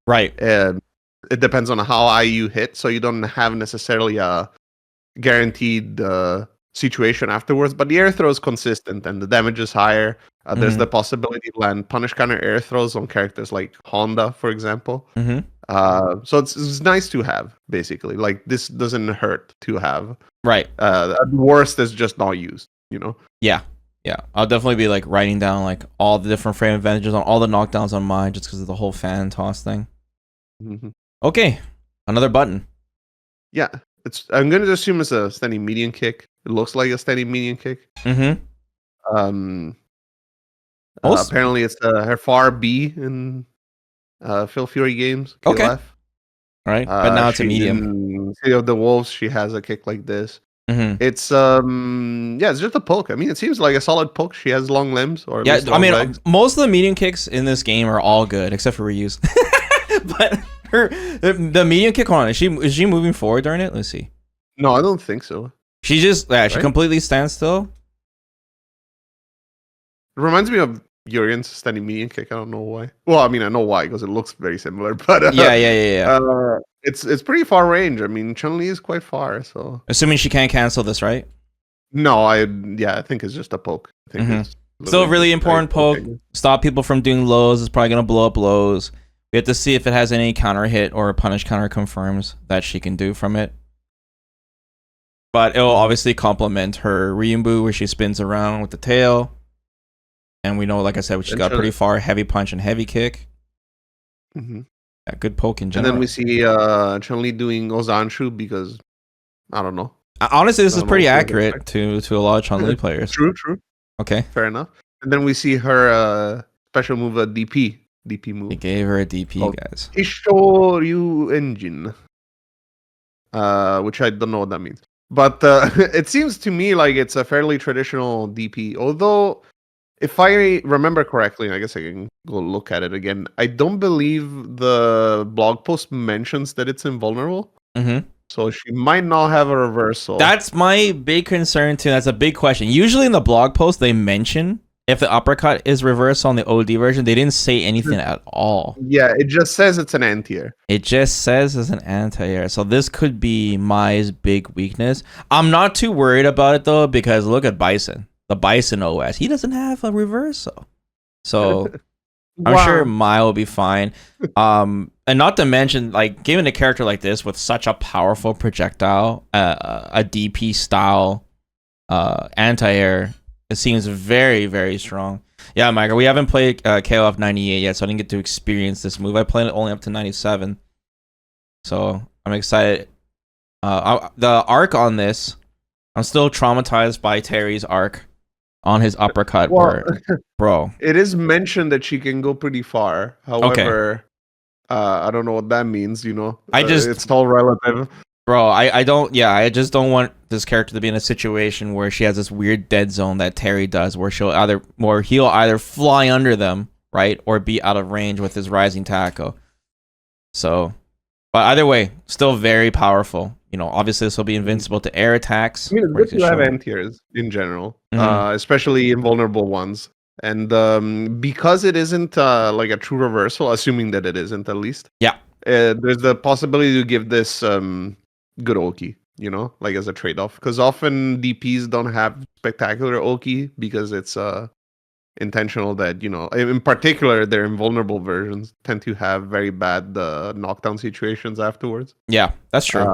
Right. It depends on how high you hit, so you don't have necessarily a guaranteed situation afterwards. But the air throw is consistent and the damage is higher. There's the possibility to land punish counter air throws on characters like Honda, for example. So it's nice to have, basically. Like, this doesn't hurt to have. Right. At worst, is just not used, you know? Yeah. I'll definitely be like writing down like all the different frame advantages on all the knockdowns on mine, just because of the whole fan toss thing. Okay. Another button. Yeah. I'm gonna assume it's a standing medium kick. It looks like a standing medium kick. Mm-hmm. Um, Most apparently it's her far B in Phil Fury games. okay. KOF. Right, but now it's a She medium. in City of the Wolves. She has a kick like this. Mm-hmm. It's yeah, it's just a poke. I mean, it seems like a solid poke. She has long limbs or at Yeah, least I long mean, legs. most of the medium kicks in this game are all good except for Ryu's. But the medium kick on is she moving forward during it? Let's see. No, I don't think so. She she Right? completely stands still. It reminds me of Yurian's standing medium kick. I don't know why. Well, I mean, I know why because it looks very similar. But Yeah. it's pretty far range. I mean, Chun-Li is quite far. So Assuming she can't cancel this, right? no, I think it's just a poke. I think it's Still a literally really just a important poke. poke. Stop people from doing lows. It's probably gonna blow up lows. We have to see if it has any counter hit or a punish counter confirms that she can do from it. But it'll obviously complement her Ryumbu where she spins around with the tail. And we know, like I said, she's got pretty far heavy punch and heavy kick. Mm-hmm. Yeah, good poke in And general. then we see Chun-Li doing Ozanshu because I don't know. Honestly, this is pretty what to accurate to a lot of Chun-Li players. True. Okay. Fair enough. And then we see her special move, a DP move. They gave her a DP, guys. Ishoryu engine. Which I don't know what that means. But it seems to me like it's a fairly traditional DP. Although, if I remember correctly, I guess I can go look at it again. I don't believe the blog post mentions that it's invulnerable. Mm-hmm. So she might not have a reversal. That's my big concern too. That's a big question. Usually in the blog post, they mention if the uppercut is reversal on the OD version. They didn't say anything at all. Yeah, it just says it's an anti-air. It just says it's an anti-air. So this could be Mai's big weakness. I'm not too worried about it though, because look at Bison. The Bison OS. He doesn't have a reversal. So I'm sure Mai will be fine. And not to mention, like, given a character like this with such a powerful projectile, a DP style anti-air, it seems very, very strong. Yeah, Michael, we haven't played KOF 98 yet, so I didn't get to experience this move. I played it only up to 97. So I'm excited. The arc on this, I'm still traumatized by Terry's arc on his uppercut. Well, bro. It is mentioned that she can go pretty far. However, I don't know what that means, you know. It's all relative. Bro, I just don't want this character to be in a situation where she has this weird dead zone that Terry does, where he'll either fly under them, right, or be out of range with his rising tackle. So, but either way, still very powerful. You know, obviously this will be invincible to air attacks. I mean, it's good to have anti-airs in general, especially invulnerable ones. And because it isn't like a true reversal, assuming that it isn't at least. Yeah. There's the possibility to give this good Oki, you know, like as a trade-off. Because often DPs don't have spectacular Oki because it's intentional that, you know, in particular, their invulnerable versions tend to have very bad knockdown situations afterwards. Yeah, that's true.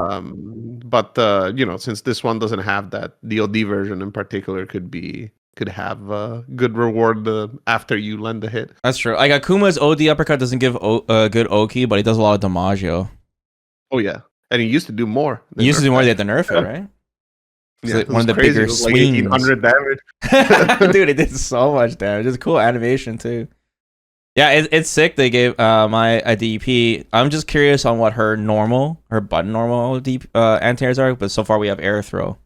But you know, since this one doesn't have that, the OD version in particular could have a good reward after you land the hit. That's true. Like Akuma's OD uppercut doesn't give good Oki, but he does a lot of DiMaggio. Oh yeah, and he used to do more. He used to do more than the nerf it, right? Yeah, like one of the bigger swings. Like 1800 damage. Dude, it did so much damage. It's a cool animation too. Yeah, it's sick. They gave my a DP. I'm just curious on what her button normal anti-airs are, but so far we have air throw.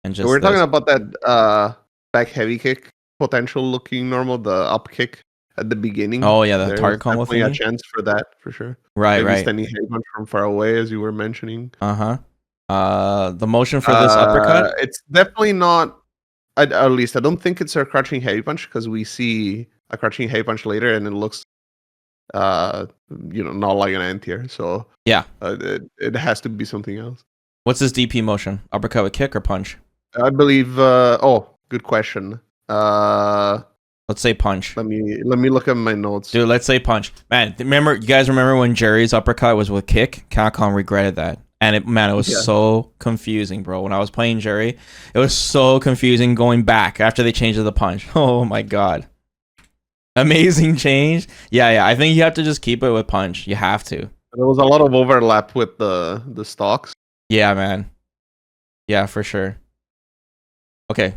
And just we're talking about that back heavy kick potential looking normal, the up kick at the beginning. Oh yeah, the target combo thing. A chance for that for sure. Right, maybe right. Standing head punch from far away, as you were mentioning. The motion for this uppercut? It's definitely not. At least I don't think it's a crouching heavy punch because we see a crouching heavy punch later, and it looks, you know, not like an anti-air. So yeah, it has to be something else. What's this DP motion? Uppercut with kick or punch? I believe. Oh, good question. Let's say punch. Let me look at my notes. Dude, let's say punch. Man, you guys remember when Jerry's uppercut was with kick? Capcom regretted that. And it was so confusing, bro. When I was playing Jerry, it was so confusing going back after they changed the punch. Oh my god. Amazing change. Yeah. I think you have to just keep it with punch. You have to. There was a lot of overlap with the stocks. Yeah, man. Yeah, for sure. Okay,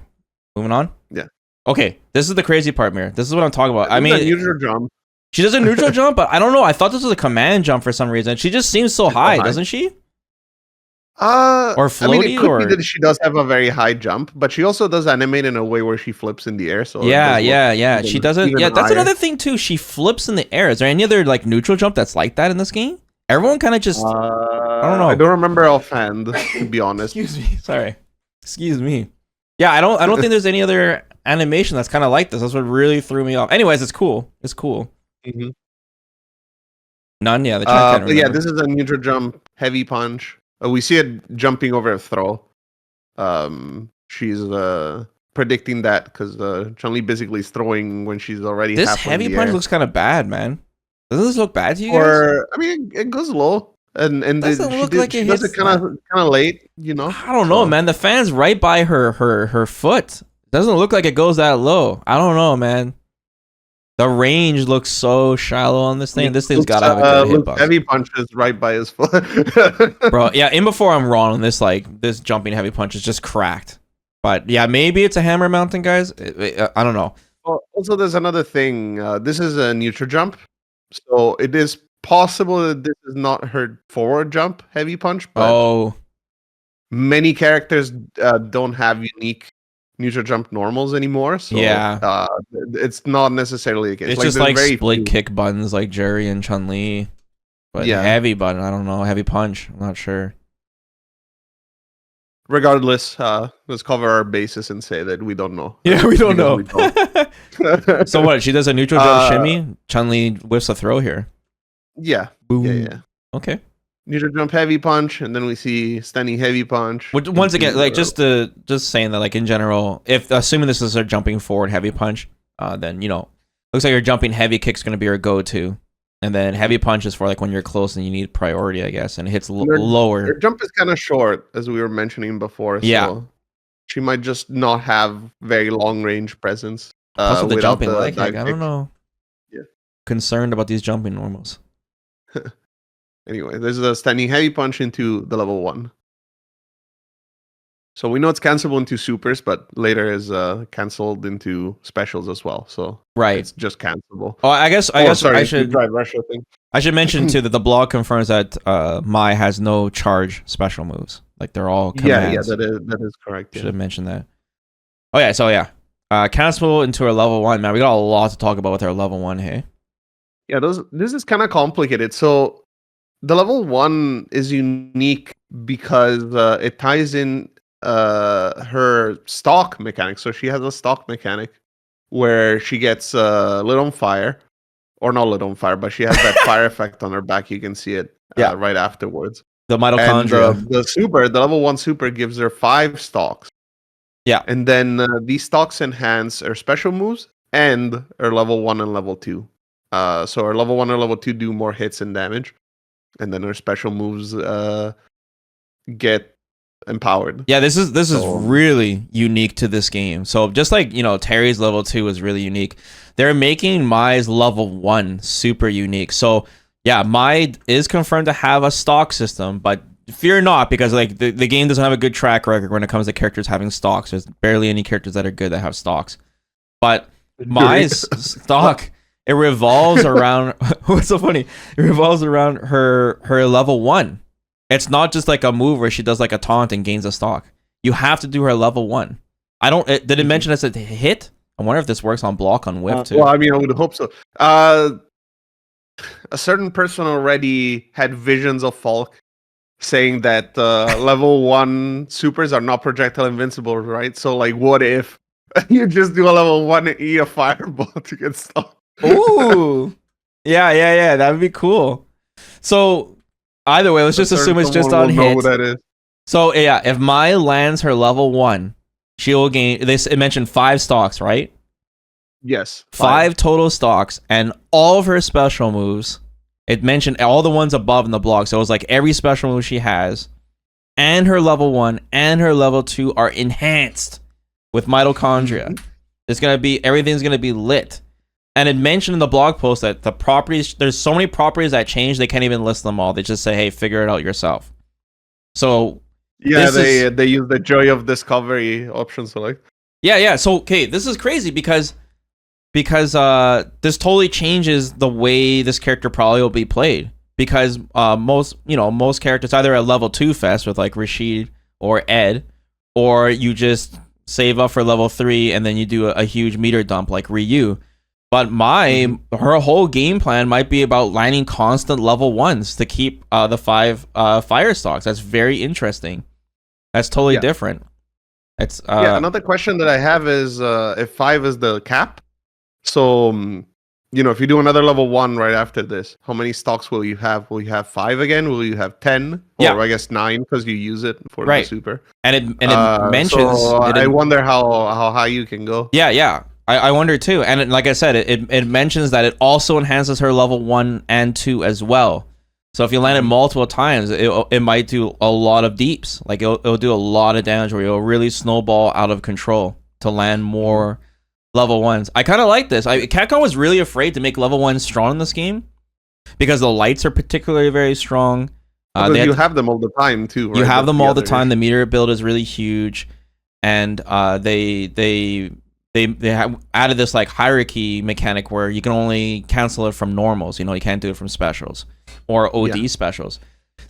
moving on. Yeah. Okay, this is the crazy part, Mir. This is what I'm talking about. I This is mean, a user jump. she does a neutral jump, but I don't know. I thought this was a command jump for some reason. She just seems so It's so high, high. doesn't she? Or Or I mean, floaty, it could or be that she does have a very high jump, but she also does animate in a way where she flips in the air. So it yeah, does look yeah. She even- doesn't. even Yeah, that's higher. another thing too. She flips in the air. Is there any other like neutral jump that's like that in this game? Everyone kind of just. I don't know. I don't remember offhand, to be honest. Excuse me. Sorry. Excuse me. Yeah, I don't think there's any other animation that's kind of like this. That's what really threw me off. Anyways, it's cool. It's cool. Mhm. None. Yeah, the chat can't But yeah, remember. this is a neutral jump, heavy punch. We see it jumping over a throw. She's predicting that because Chun-Li basically is throwing when she's already This halfway in heavy the punch air. looks kind of bad, man. Doesn't this look bad to you guys? Or I mean, it goes low, and Doesn't look like it she does hits it kind of late, you know. I don't know, So, man. The fan's right by her foot. Doesn't look like it goes that low. I don't know, man. The range looks so shallow on this thing. This thing's got to have a good hitbox. Heavy punches right by his foot, Bro, yeah, in before I'm wrong on this, like, this jumping heavy punch is just cracked. But yeah, maybe it's a hammer mountain, guys. I don't know. Well, also, there's another thing. This is a neutral jump, so it is possible that this is not her forward jump heavy punch, but Oh, many characters don't have unique neutral jump normals anymore. So Yeah. it's not necessarily a case. it's just there's like very split few- kick buttons like Jerry and Chun-Li. But Yeah. heavy button, I don't know. Heavy punch, I'm not sure. Regardless, let's cover our basis and say that we don't know. Yeah, we don't know. Because we don't. So what? She does a neutral jump Uh, shimmy. Chun-Li whiffs a throw here. Yeah, Boom. yeah. Okay. Neutral jump heavy punch, and then we see standing heavy punch. Once again, into, like just saying that, like in general, if assuming this is a jumping forward heavy punch, then looks like your jumping heavy kick's gonna be your go-to, and then heavy punch is for like when you're close and you need priority, I guess, and it hits Her lower. jump is kind of short, as we were mentioning before. Yeah. So she might just not have very long range presence. Plus with the without jumping leg dive kick, I kick. don't know. Yeah. Concerned about these jumping normals. Anyway, there's a standing heavy punch into the level 1. So we know it's cancelable into supers, but later is canceled into specials as well. So Right. it's just cancelable. Oh, I guess Sorry, I it's the should drive Russia thing. too that the blog confirms that Mai has no charge special moves. Like they're all commands. Yeah, that is correct. Should Yeah. have mentioned that. Oh yeah, so yeah. Cancelable into our level 1, man. We got a lot to talk about with our level 1, hey? Yeah, this is kind of complicated. So the level 1 is unique because it ties in her stock mechanic. So she has a stock mechanic where she gets lit on fire, or not lit on fire, but she has that fire effect on her back. You can see it right afterwards. The And mitochondria. the level 1 super gives her 5 stocks. Yeah. And then these stocks enhance her special moves and her level 1 and level 2. So her level 1 and level 2 do more hits and damage. And then her special moves get empowered. Yeah, this is So- really unique to this game. So just like, Terry's level 2 is really unique. They're making Mai's level 1 super unique. So yeah, Mai is confirmed to have a stock system, but fear not, because like the game doesn't have a good track record when it comes to characters having stocks. There's barely any characters that are good that have stocks. But Mai's stock, it revolves around what's so funny? It revolves around her level 1. It's not just like a move where she does like a taunt and gains a stock. You have to do her level 1. Did it mention it's a hit? I wonder if this works on block on whip too. Well, I mean, I would hope so. A certain person already had visions of Falk saying that level 1 supers are not projectile invincible, right? So, like, what if you just do a level 1 and eat a fireball to get stuck? Ooh. Yeah. That would be cool. So, either way, let's just assume it's just on Know hit. who that is. So, yeah, if Mai lands her level 1, she will gain, it mentioned 5 stocks, right? Yes. 5 total stocks, and all of her special moves, it mentioned all the ones above in the block. So it was like every special move she has, and her level 1 and her level 2 are enhanced with mitochondria. Everything's gonna be lit. And it mentioned in the blog post that the properties, there's so many properties that change, they can't even list them all. They just say, hey, figure it out yourself. So Yeah, this is they use the joy of discovery option select. yeah. So okay, this is crazy because this totally changes the way this character probably will be played. Because most characters either at level 2 fest with like Rashid or Ed, or you just save up for level 3 and then you do a huge meter dump like Ryu. But her whole game plan might be about lining constant level 1s to keep the 5 fire stocks. That's very interesting. That's totally Yeah. different. It's Another question that I have is if 5 is the cap. So if you do another level 1 right after this, how many stocks will you have? Will you have 5 again? Will you have 10? Yeah. Or I guess 9 because you use it for the right. super. And it mentions. So I wonder how high you can go. Yeah. I wonder too. And like I said, it mentions that it also enhances her level 1 and 2 as well. So if you land it multiple times, it might do a lot of deeps. Like it'll do a lot of damage where it'll really snowball out of control to land more level 1s. I kind of like this. Capcom was really afraid to make level 1s strong in this game because the lights are particularly very strong. Because you have them all the time too. Right? You have them all the time. The meter build is really huge, and they have added this like hierarchy mechanic where you can only cancel it from normals. You can't do it from specials or OD specials.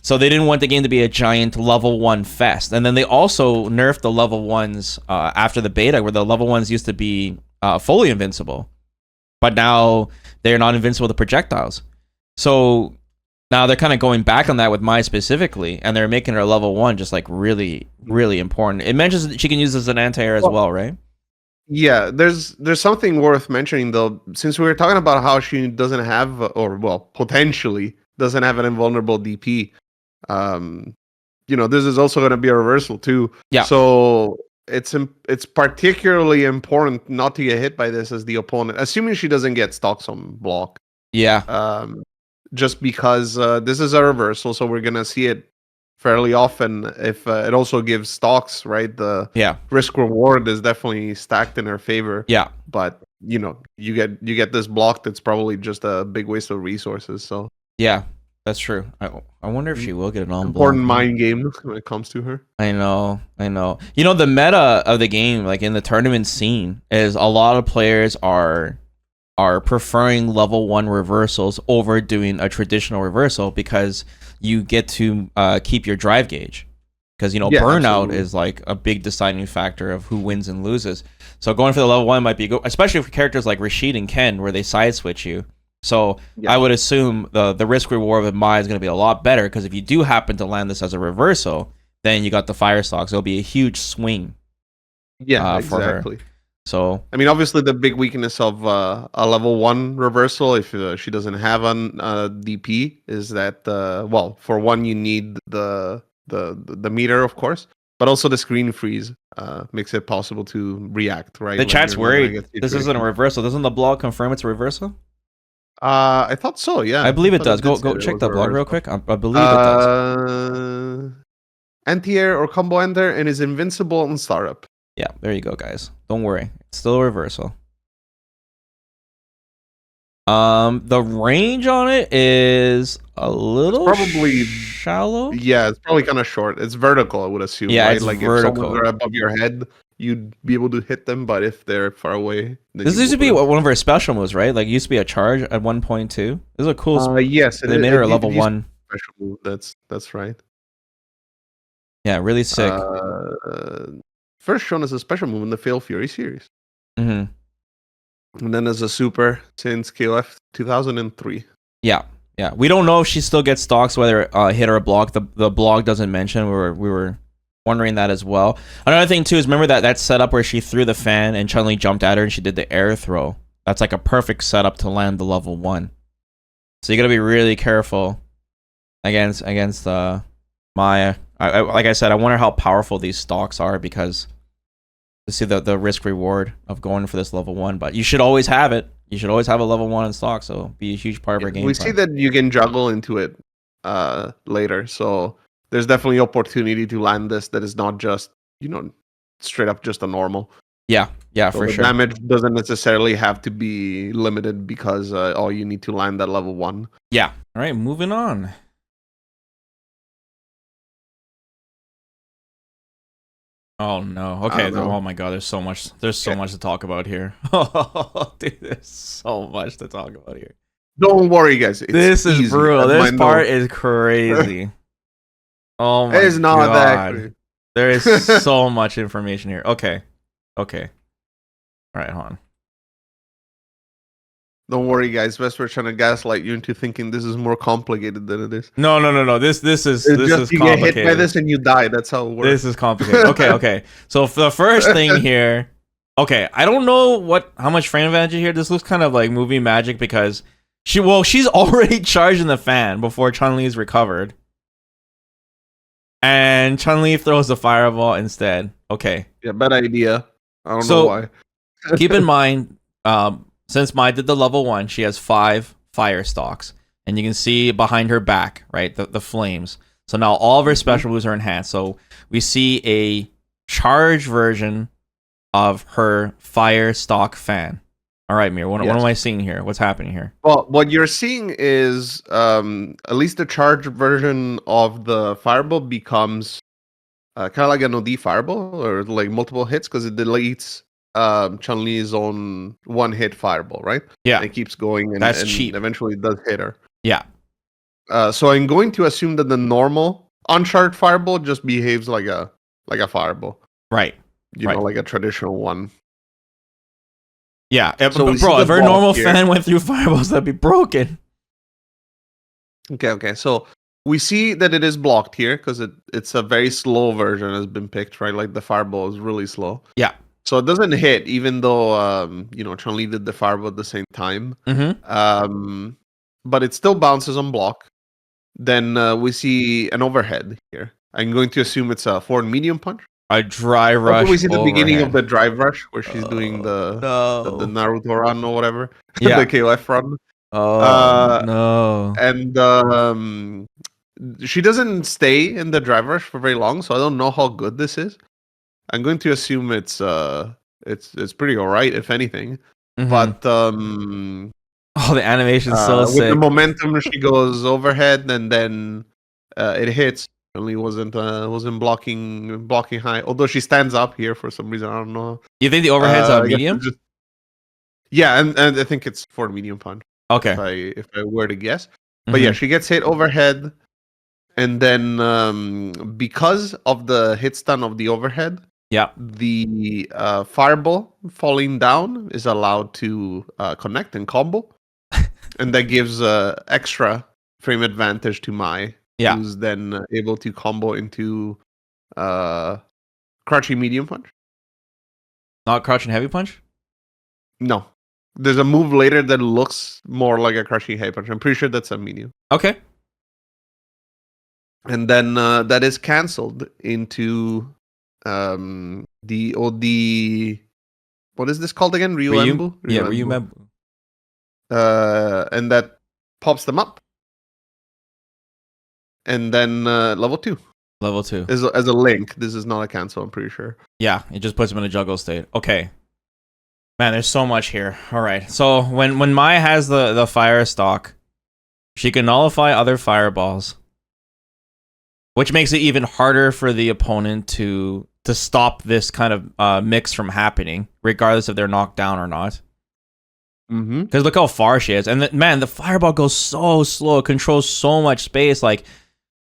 So they didn't want the game to be a giant level 1 fest. And then they also nerfed the level 1s after the beta, where the level 1s used to be fully invincible, but now they're not invincible to projectiles. So now they're kind of going back on that with Mai specifically, and they're making her level 1 just like really, really important. It mentions that she can use as an anti-air as well, right? Yeah, there's something worth mentioning though, since we were talking about how she doesn't have, or potentially doesn't have an invulnerable DP. This is also going to be a reversal too. Yeah. So it's particularly important not to get hit by this as the opponent, assuming she doesn't get stocks on block. Yeah. Just because this is a reversal, so we're gonna see it fairly often. If it also gives stocks, right? The risk reward is definitely stacked in her favor. Yeah. But you get this block that's probably just a big waste of resources. So yeah, that's true. I wonder if she will get an on important mind game when it comes to her. I know. The meta of the game, like in the tournament scene, is a lot of players are preferring level 1 reversals over doing a traditional reversal because you get to keep your drive gauge. Because burnout absolutely. is like a big deciding factor of who wins and loses. So going for the level 1 might be good, especially for characters like Rashid and Ken, where they side switch you. So I would assume the risk reward with Mai is going to be a lot better, because if you do happen to land this as a reversal, then you got the fire stocks. It'll be a huge swing. For exactly. her. So I mean, obviously, the big weakness of a level 1 reversal, if she doesn't have an DP, is that for one, you need the meter, of course, but also the screen freeze makes it possible to react. Right. The chat's worried this isn't a reversal. Doesn't the blog confirm it's a reversal? I thought so. Yeah, I believe it does. Go check the blog real quick. I believe it does. Anti-air or combo enter and is invincible on startup. Yeah, there you go, guys. Don't worry. It's still a reversal. The range on it is a little probably shallow. Yeah, it's probably kind of short. It's vertical, I would assume. Yeah, right? it's like vertical. If someone are above your head, you'd be able to hit them, but if they're far away, this used to be one of our special moves, right? Like, it used to be a charge at 1.2. This is a cool. Yes, they made her a level 1 special move. That's right. Yeah, really sick. First shown as a special move in the Fail Fury series. Mm-hmm. And then as a super since KOF 2003. Yeah. We don't know if she still gets stocks, whether hit or block. The blog doesn't mention. We were wondering that as well. Another thing too is, remember that setup where she threw the fan and Chun-Li jumped at her and she did the air throw. That's like a perfect setup to land the level 1. So you gotta be really careful against Maya. Like I said, I wonder how powerful these stocks are, because to see the risk reward of going for this level 1. But you should always have it. You should always have a level 1 in stock, so it'll be a huge part of our game. We see that you can juggle into it later, so there's definitely opportunity to land this that is not just straight up just a normal. Yeah, so for sure. Damage doesn't necessarily have to be limited because you need to land that level 1. Yeah. All right, moving on. Oh no. I Okay. don't know. Oh my god. There's so much. There's so Yeah. much to talk about here. Oh, dude, there's so much to talk about here. Don't worry, guys. It's This is easy. brutal. As This my part note. is crazy. Oh my It's not that god. crazy. There is so much information here. Okay. Okay. All right. Hold on. Don't worry, guys. Vesper's trying to gaslight you into thinking this is more complicated than it is. No. This It's is just you get hit by complicated. this and you die. That's how it works. This is complicated. Okay. So for the first thing here, okay, I don't know how much frame advantage here. This looks kind of like movie magic because she's already charging the fan before Chun-Li is recovered. And Chun-Li throws the fireball instead. Okay. Yeah, bad idea. I don't So, know why. Keep in mind, since Mai did the level 1, she has 5 fire stalks. And you can see behind her back, right, the flames. So now all of her special moves are enhanced. So we see a charged version of her fire stalk fan. All right, Mir, what am I seeing here? What's happening here? Well, what you're seeing is at least the charged version of the fireball becomes kind of like an OD fireball or like multiple hits because it deletes Chun-Li's own one-hit fireball, right? Yeah. And it keeps going and, That's and cheap. eventually it does hit her. Yeah. So I'm going to assume that the normal uncharged fireball just behaves like a fireball. Right. You know, like a traditional one. Yeah, So bro, if her normal here. fan went through fireballs, that'd be broken. Okay. So we see that it is blocked here because it's a very slow version has been picked, right? Like the fireball is really slow. Yeah. So it doesn't hit, even though Chun-Li did the fireball at the same time. Mm-hmm. But it still bounces on block. Then we see an overhead here. I'm going to assume it's a forward medium punch. A dry rush. We see the beginning of overhead. the drive rush where she's doing the Naruto run or whatever. Yeah. The KOF run. Oh no. And she doesn't stay in the drive rush for very long, so I don't know how good this is. I'm going to assume it's pretty alright, if anything. Mm-hmm. But oh, the animation's so with sick. the momentum, she goes overhead and then it hits. Only wasn't blocking high. Although she stands up here for some reason, I don't know. You think the overhead's a I guess medium? Yeah, and I think it's for medium punch. Okay. If I were to guess, but yeah, she gets hit overhead, and then because of the hit stun of the overhead, yeah, the fireball falling down is allowed to connect and combo, and that gives extra frame advantage to Mai. Yeah. Who's then able to combo into crouching medium punch. Not crouching heavy punch? No. There's a move later that looks more like a crouching heavy punch. I'm pretty sure that's a medium. Okay. And then that is cancelled into the OD. What is this called again? Ryuembu? Yeah, Ryuembu. And that pops them up. And then level 2. Level 2. As a link. This is not a cancel, I'm pretty sure. Yeah, it just puts him in a juggle state. Okay. Man, there's so much here. All right. So when Mai has the fire stock, she can nullify other fireballs, which makes it even harder for the opponent to stop this kind of mix from happening, regardless if they're knocked down or not. Because look how far she is. And man, the fireball goes so slow. It controls so much space. Like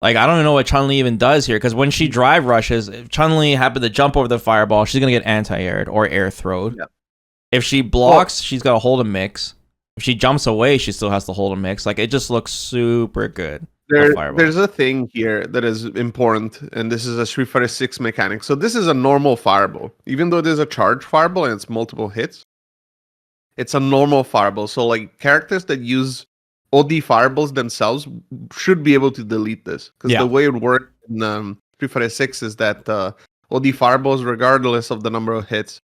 I don't even know what Chun-Li even does here. Because when she drive rushes, if Chun-Li happened to jump over the fireball, she's going to get anti-aired or air throwed. Yep. If she blocks, she's got to hold a mix. If she jumps away, she still has to hold a mix. Like, it just looks super good. There's a thing here that is important, and this is a Street Fighter 6 mechanic. So this is a normal fireball. Even though there's a charge fireball and it's multiple hits, it's a normal fireball. So like characters that use OD fireballs themselves should be able to delete this. Because the way it works in Street Fighter 6 is that OD fireballs, regardless of the number of hits,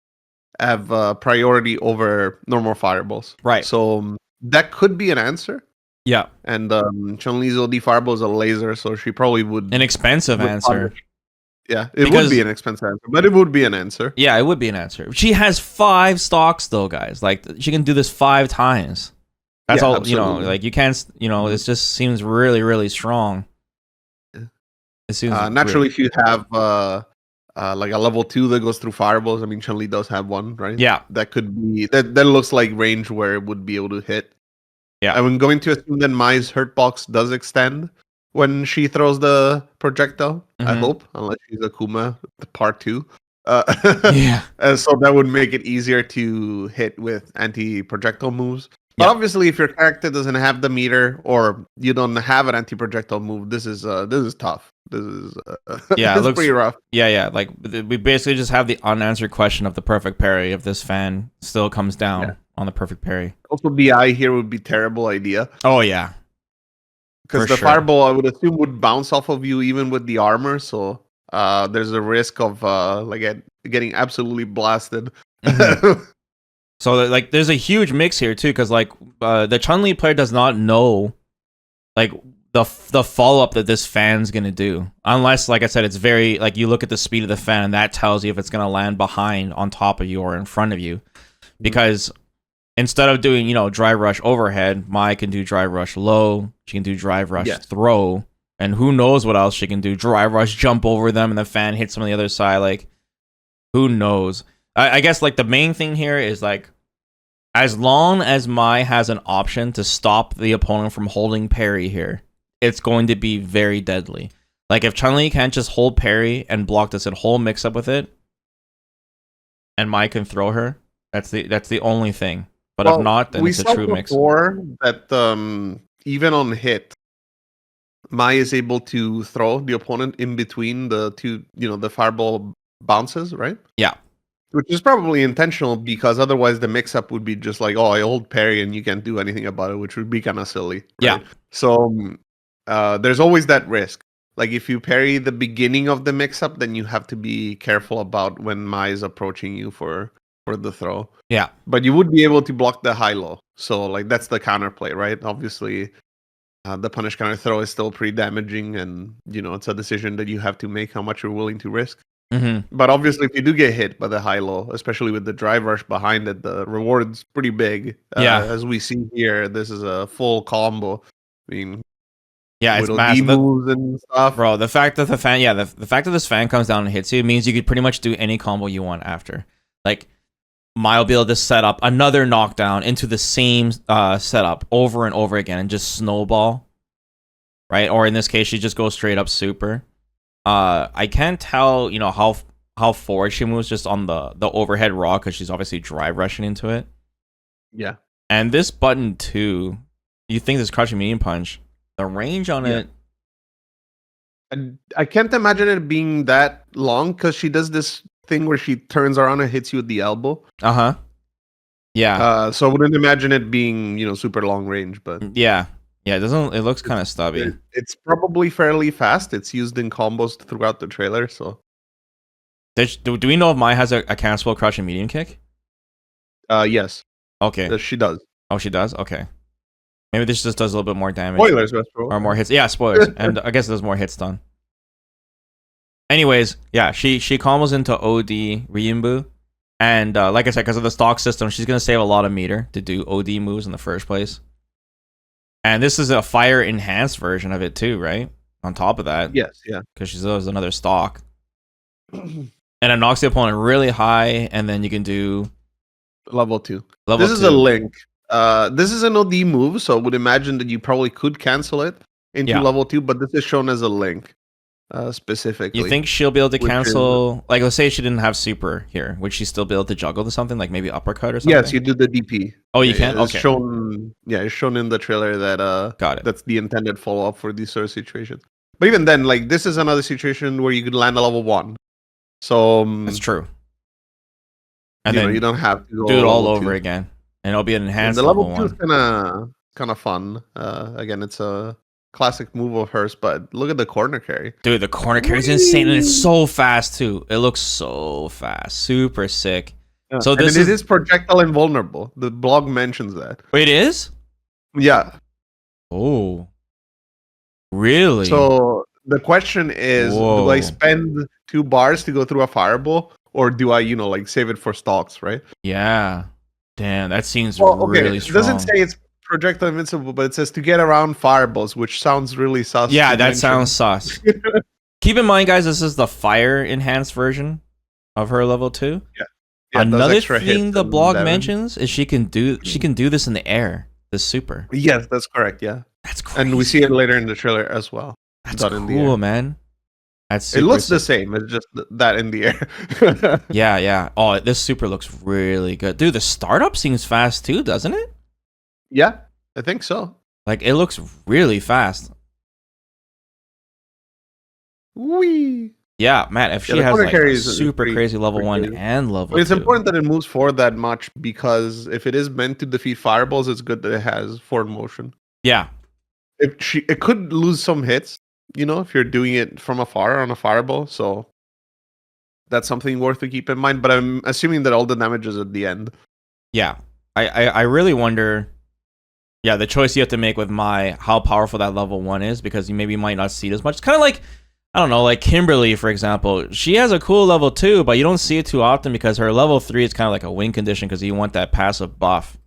have priority over normal fireballs. Right. So that could be an answer. Yeah. And Chun-Li's OD fireball is a laser, so she probably would... An expensive answer. Punish. Yeah, it would be an expensive answer, but it would be an answer. Yeah, it would be an answer. She has 5 stocks, though, guys. Like, she can do this 5 times. That's all, absolutely. like, you can't, it just seems really, really strong. It seems naturally, if you have like a level 2 that goes through fireballs. I mean, Chun-Li does have one, right? Yeah. That could be that looks like range where it would be able to hit. Yeah. I'm going to assume that Mai's hurt box does extend when she throws the projectile. I hope, unless she's Akuma, the part 2. Yeah. So that would make it easier to hit with anti-projectile moves. But obviously, if your character doesn't have the meter or you don't have an anti-projectile move, this is tough. This is yeah, this is pretty rough. Yeah. Like we basically just have the unanswered question of the perfect parry if this fan still comes down on the perfect parry. Also, BI here would be terrible idea. Oh yeah, because the fireball I would assume would bounce off of you even with the armor. So there's a risk of getting absolutely blasted. So like, there's a huge mix here too, because like the Chun-Li player does not know like the follow up that this fan's gonna do, unless, like I said, it's very like you look at the speed of the fan and that tells you if it's gonna land behind, on top of you, or in front of you. Because instead of doing drive rush overhead, Mai can do drive rush low. She can do drive rush throw, and who knows what else she can do? Drive rush jump over them, and the fan hits them on the other side. Like, who knows? I guess like the main thing here is like, as long as Mai has an option to stop the opponent from holding parry here, it's going to be very deadly. Like if Chun-Li can't just hold parry and block this whole mix up with it, and Mai can throw her, that's the only thing. But if not, then it's a true mix. We saw before that even on hit, Mai is able to throw the opponent in between the two, the fireball bounces, right? Yeah. Which is probably intentional, because otherwise the mix-up would be just like, oh, I hold parry and you can't do anything about it, which would be kind of silly. Right? Yeah. So there's always that risk. Like if you parry the beginning of the mix-up, then you have to be careful about when Mai is approaching you for the throw. Yeah. But you would be able to block the high-low. So like that's the counterplay, right? Obviously, the punish counter throw is still pretty damaging, and it's a decision that you have to make how much you're willing to risk. But obviously, if you do get hit by the high-low, especially with the drive rush behind it, the reward's pretty big. As we see here, this is a full combo. I mean, it's massive. Moves and stuff. Bro, the fact that the fact that this fan comes down and hits you means you could pretty much do any combo you want after. Like, Mai will be able to set up another knockdown into the same setup over and over again and just snowball, right? Or in this case, she just goes straight up super. I can't tell, how forward she moves just on the overhead raw, because she's obviously drive rushing into it. Yeah. And this button too, you think this crouching medium punch, the range on it. And I can't imagine it being that long, because she does this thing where she turns around and hits you with the elbow. Yeah. So I wouldn't imagine it being, super long range, but yeah. Yeah, it looks kind of stubby. It's probably fairly fast. It's used in combos throughout the trailer, so. Do we know if Mai has a cancelable crouching medium kick? Yes. Okay. She does. Oh, she does? Okay. Maybe this just does a little bit more damage. Spoilers, or more hits. Yeah, spoilers. And I guess there's more hits done. Anyways, yeah, she combos into OD Ryumbu. And like I said, because of the stock system, she's going to save a lot of meter to do OD moves in the first place. And this is a fire enhanced version of it too, right? On top of that. Yes, yeah. Because she's another stock. And it knocks the opponent really high, and then you can do level 2. This is a link. This is an OD move, so I would imagine that you probably could cancel it into level 2, but this is shown as a link specifically. You think she'll be able to cancel, like let's say she didn't have super here, would she still be able to juggle to something, like maybe uppercut or something? Yes, you do the DP. Oh, you can? It's okay. It's shown in the trailer that got it. That's the intended follow-up for these sort of situations. But even then, like this is another situation where you could land a level 1. So that's true. And then you don't have to do it all over again, and it'll be an enhanced the level 2 1. is kind of fun. Again, it's a classic move of hers, but look at the corner carry. Dude, the corner carry is insane, and it's so fast too. It looks so fast, super sick. So it is projectile invulnerable. The blog mentions that. Wait, it is? Yeah. Oh, really? So the question is, do I spend 2 bars to go through a fireball, or do I, save it for stocks, right? Yeah. Damn, that seems really strong. It doesn't say it's projectile invincible, but it says to get around fireballs, which sounds really sus. Yeah, that sounds sus. Keep in mind, guys, this is the fire enhanced version of her level 2. Yeah. Yeah, it does Another extra hits thing the and blog damage. mentions is she can do this in the air. This super. Yes, that's correct. Yeah, That's crazy. and we see it later in the trailer as well. That's done in the cool, air. man. That's It super looks the sick. same. It's just that in the air. Yeah, yeah. Oh, this super looks really good. Dude, the startup seems fast too, doesn't it? Yeah, I think so. Like, it looks really fast. Wee. Yeah, man, if she the has corner like carry a is super pretty- crazy level pretty 1 crazy. and level But it's 2. important that it moves forward that much because if it is meant to defeat fireballs, it's good that it has forward motion. Yeah. It could lose some hits, if you're doing it from afar on a fireball. So that's something worth to keep in mind. But I'm assuming that all the damage is at the end. Yeah. I really wonder, yeah, the choice you have to make with how powerful that level 1 is, because you maybe might not see it as much. It's kind of like, I don't know, like Kimberly, for example. She has a cool level 2, but you don't see it too often because her level 3 is kind of like a win condition because you want that passive buff.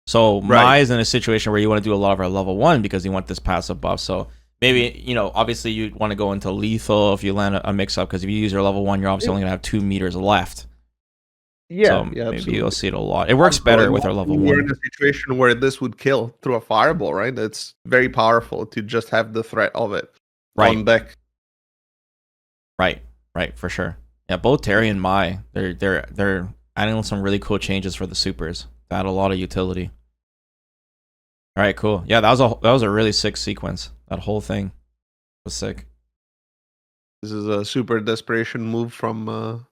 So Mai's in a situation where you want to do a lot of her level 1 because you want this passive buff. So maybe, obviously you'd want to go into lethal if you land a mix-up, because if you use your level 1, you're obviously only going to have 2 meters left. Yeah, so yeah, maybe absolutely. you'll see it a lot. It works better with her level 1. We're in a situation where this would kill through a fireball, right? It's very powerful to just have the threat of it on deck. Right, for sure. Yeah, both Terry and Mai, they're adding some really cool changes for the supers. That had a lot of utility. All right, cool. Yeah, that was a really sick sequence. That whole thing was sick. This is a super desperation move from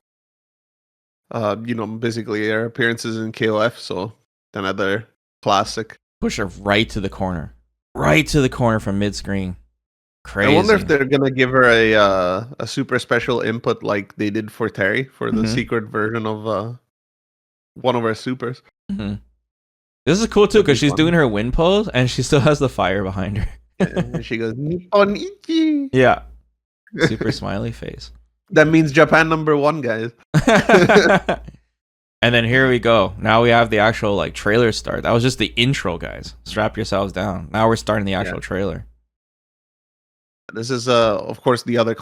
basically their appearances in KOF. So another classic. Push her right to the corner from mid screen. Crazy. I wonder if they're gonna give her a super special input like they did for Terry for the secret version of one of our supers. Mm-hmm. This is cool too because she's doing her wind pose and she still has the fire behind her. And she goes Nippon Ichi. Yeah, super smiley face. That means Japan #1, guys. And then here we go. Now we have the actual trailer start. That was just the intro, guys. Strap yourselves down. Now we're starting the actual trailer. This is of course the other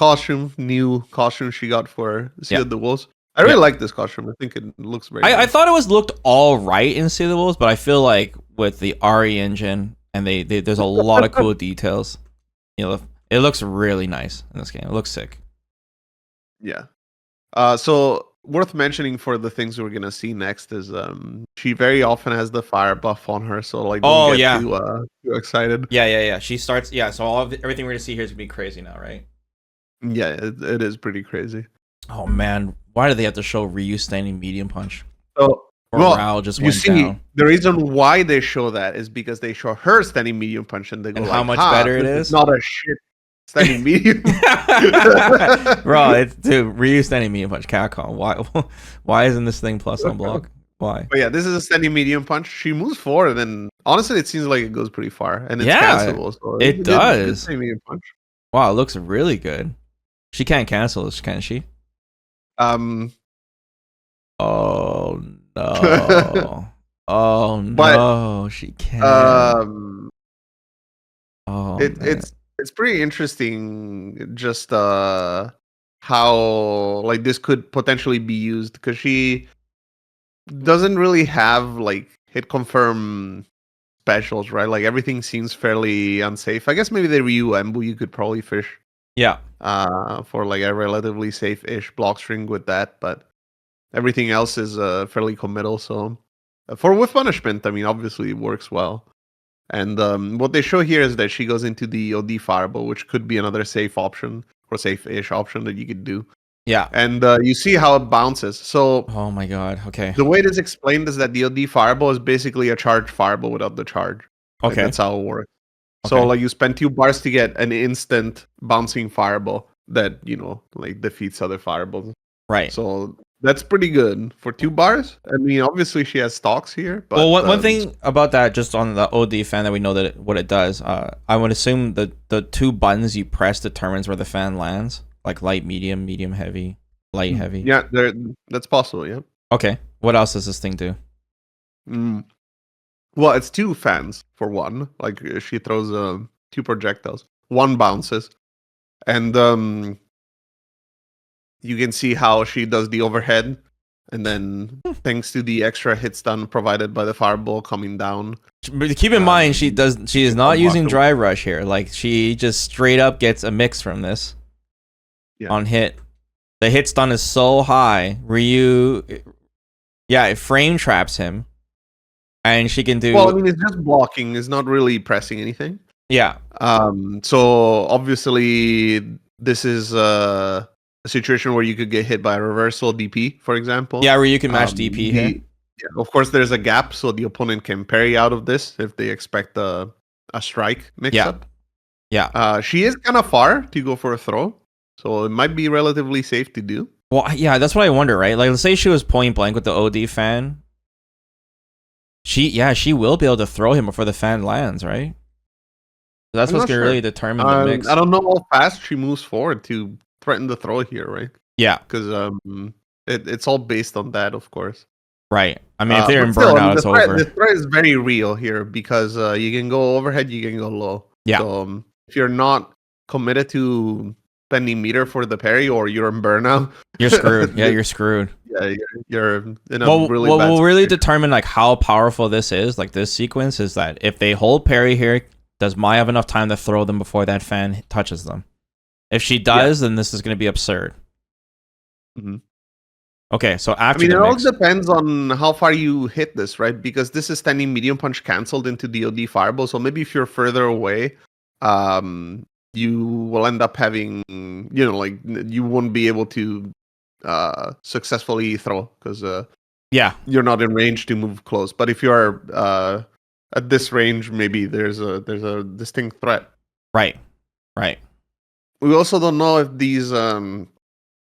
new costume she got for Sea of the Wolves. I really like this costume. I think it looks very I thought it looked all right in Sea of the Wolves, but I feel like with the RE engine and there's a lot of cool details. It looks really nice in this game. It looks sick. Yeah. So worth mentioning for the things we're gonna see next is she very often has the fire buff on her, so don't get too excited. Yeah. She starts so everything we're gonna see here is gonna be crazy now, right? Yeah, it is pretty crazy. Oh man, why do they have to show Ryu standing medium punch? So Morale just went down. The reason why they show that is because they show her standing medium punch and they go how much better it is. Not a shit standing medium. Bro, dude, Ryu standing medium punch, Capcom. Why isn't this thing plus on block? Why? But yeah, this is a standing medium punch. She moves forward and honestly it seems like it goes pretty far. And it's cancelable. So it does. Medium punch. Wow, it looks really good. She can't cancel this, can she? Oh no. Oh no, she can't. It's pretty interesting just how this could potentially be used because she doesn't really have hit confirm specials, right? Everything seems fairly unsafe. I guess maybe the Ryu Embu you could probably fish. Yeah. For a relatively safe-ish block string with that, but everything else is fairly committal. So for Whiff Punishment, I mean, obviously it works well. And what they show here is that she goes into the OD Fireball, which could be another safe option or safe-ish option that you could do. Yeah. And you see how it bounces. So oh my god, okay. The way it is explained is that the OD Fireball is basically a charged Fireball without the charge. Okay. That's how it works. So you spend 2 bars to get an instant bouncing fireball that defeats other fireballs. Right. So that's pretty good for 2 bars. I mean, obviously she has stocks here. But, well, one thing about that, just on the OD fan that we know that what it does, I would assume that the 2 buttons you press determines where the fan lands, like light, medium, medium, heavy, light, heavy. Yeah, that's possible. Yeah. Okay. What else does this thing do? Well, it's 2 fans for one. She throws 2 projectiles. 1 bounces, and you can see how she does the overhead, and then thanks to the extra hit stun provided by the fireball coming down. But keep in mind, she is not using unblockable. drive rush here. Like she just straight up gets a mix from this on hit. The hit stun is so high. Ryu, it frame traps him, and she can do. Well, I mean, it's just blocking. It's not really pressing anything. Yeah. So obviously, this is a situation where you could get hit by a reversal DP, for example. Yeah, where you can match DP here. Yeah, of course, there's a gap, so the opponent can parry out of this if they expect a strike mix-up. Yeah. She is kind of far to go for a throw, so it might be relatively safe to do. Well, yeah, that's what I wonder, right? Like, let's say she was point blank with the OD fan. She will be able to throw him before the fan lands, right? That's what's gonna really determine the mix. I don't know how fast she moves forward to threaten the throw here, right? Yeah, because it's all based on that, of course. Right. I mean, if they're in burnout, it's over. The threat is very real here because you can go overhead, you can go low. Yeah. So if you're not committed to spending meter for the parry, or you're in burnout, you're screwed. Yeah, you're screwed. Yeah, you're in a really bad what will really situation. determine like how powerful this is, like this sequence, is that if they hold parry here, does Mai have enough time to throw them before that fan touches them? If she does, then this is going to be absurd. Mm-hmm. Okay, so after it all depends on how far you hit this, right? Because this is standing medium punch canceled into DOD fireball. So maybe if you're further away, you will end up having, like you won't be able to successfully throw because you're not in range to move close. But if you are at this range, maybe there's a distinct threat. Right. We also don't know if these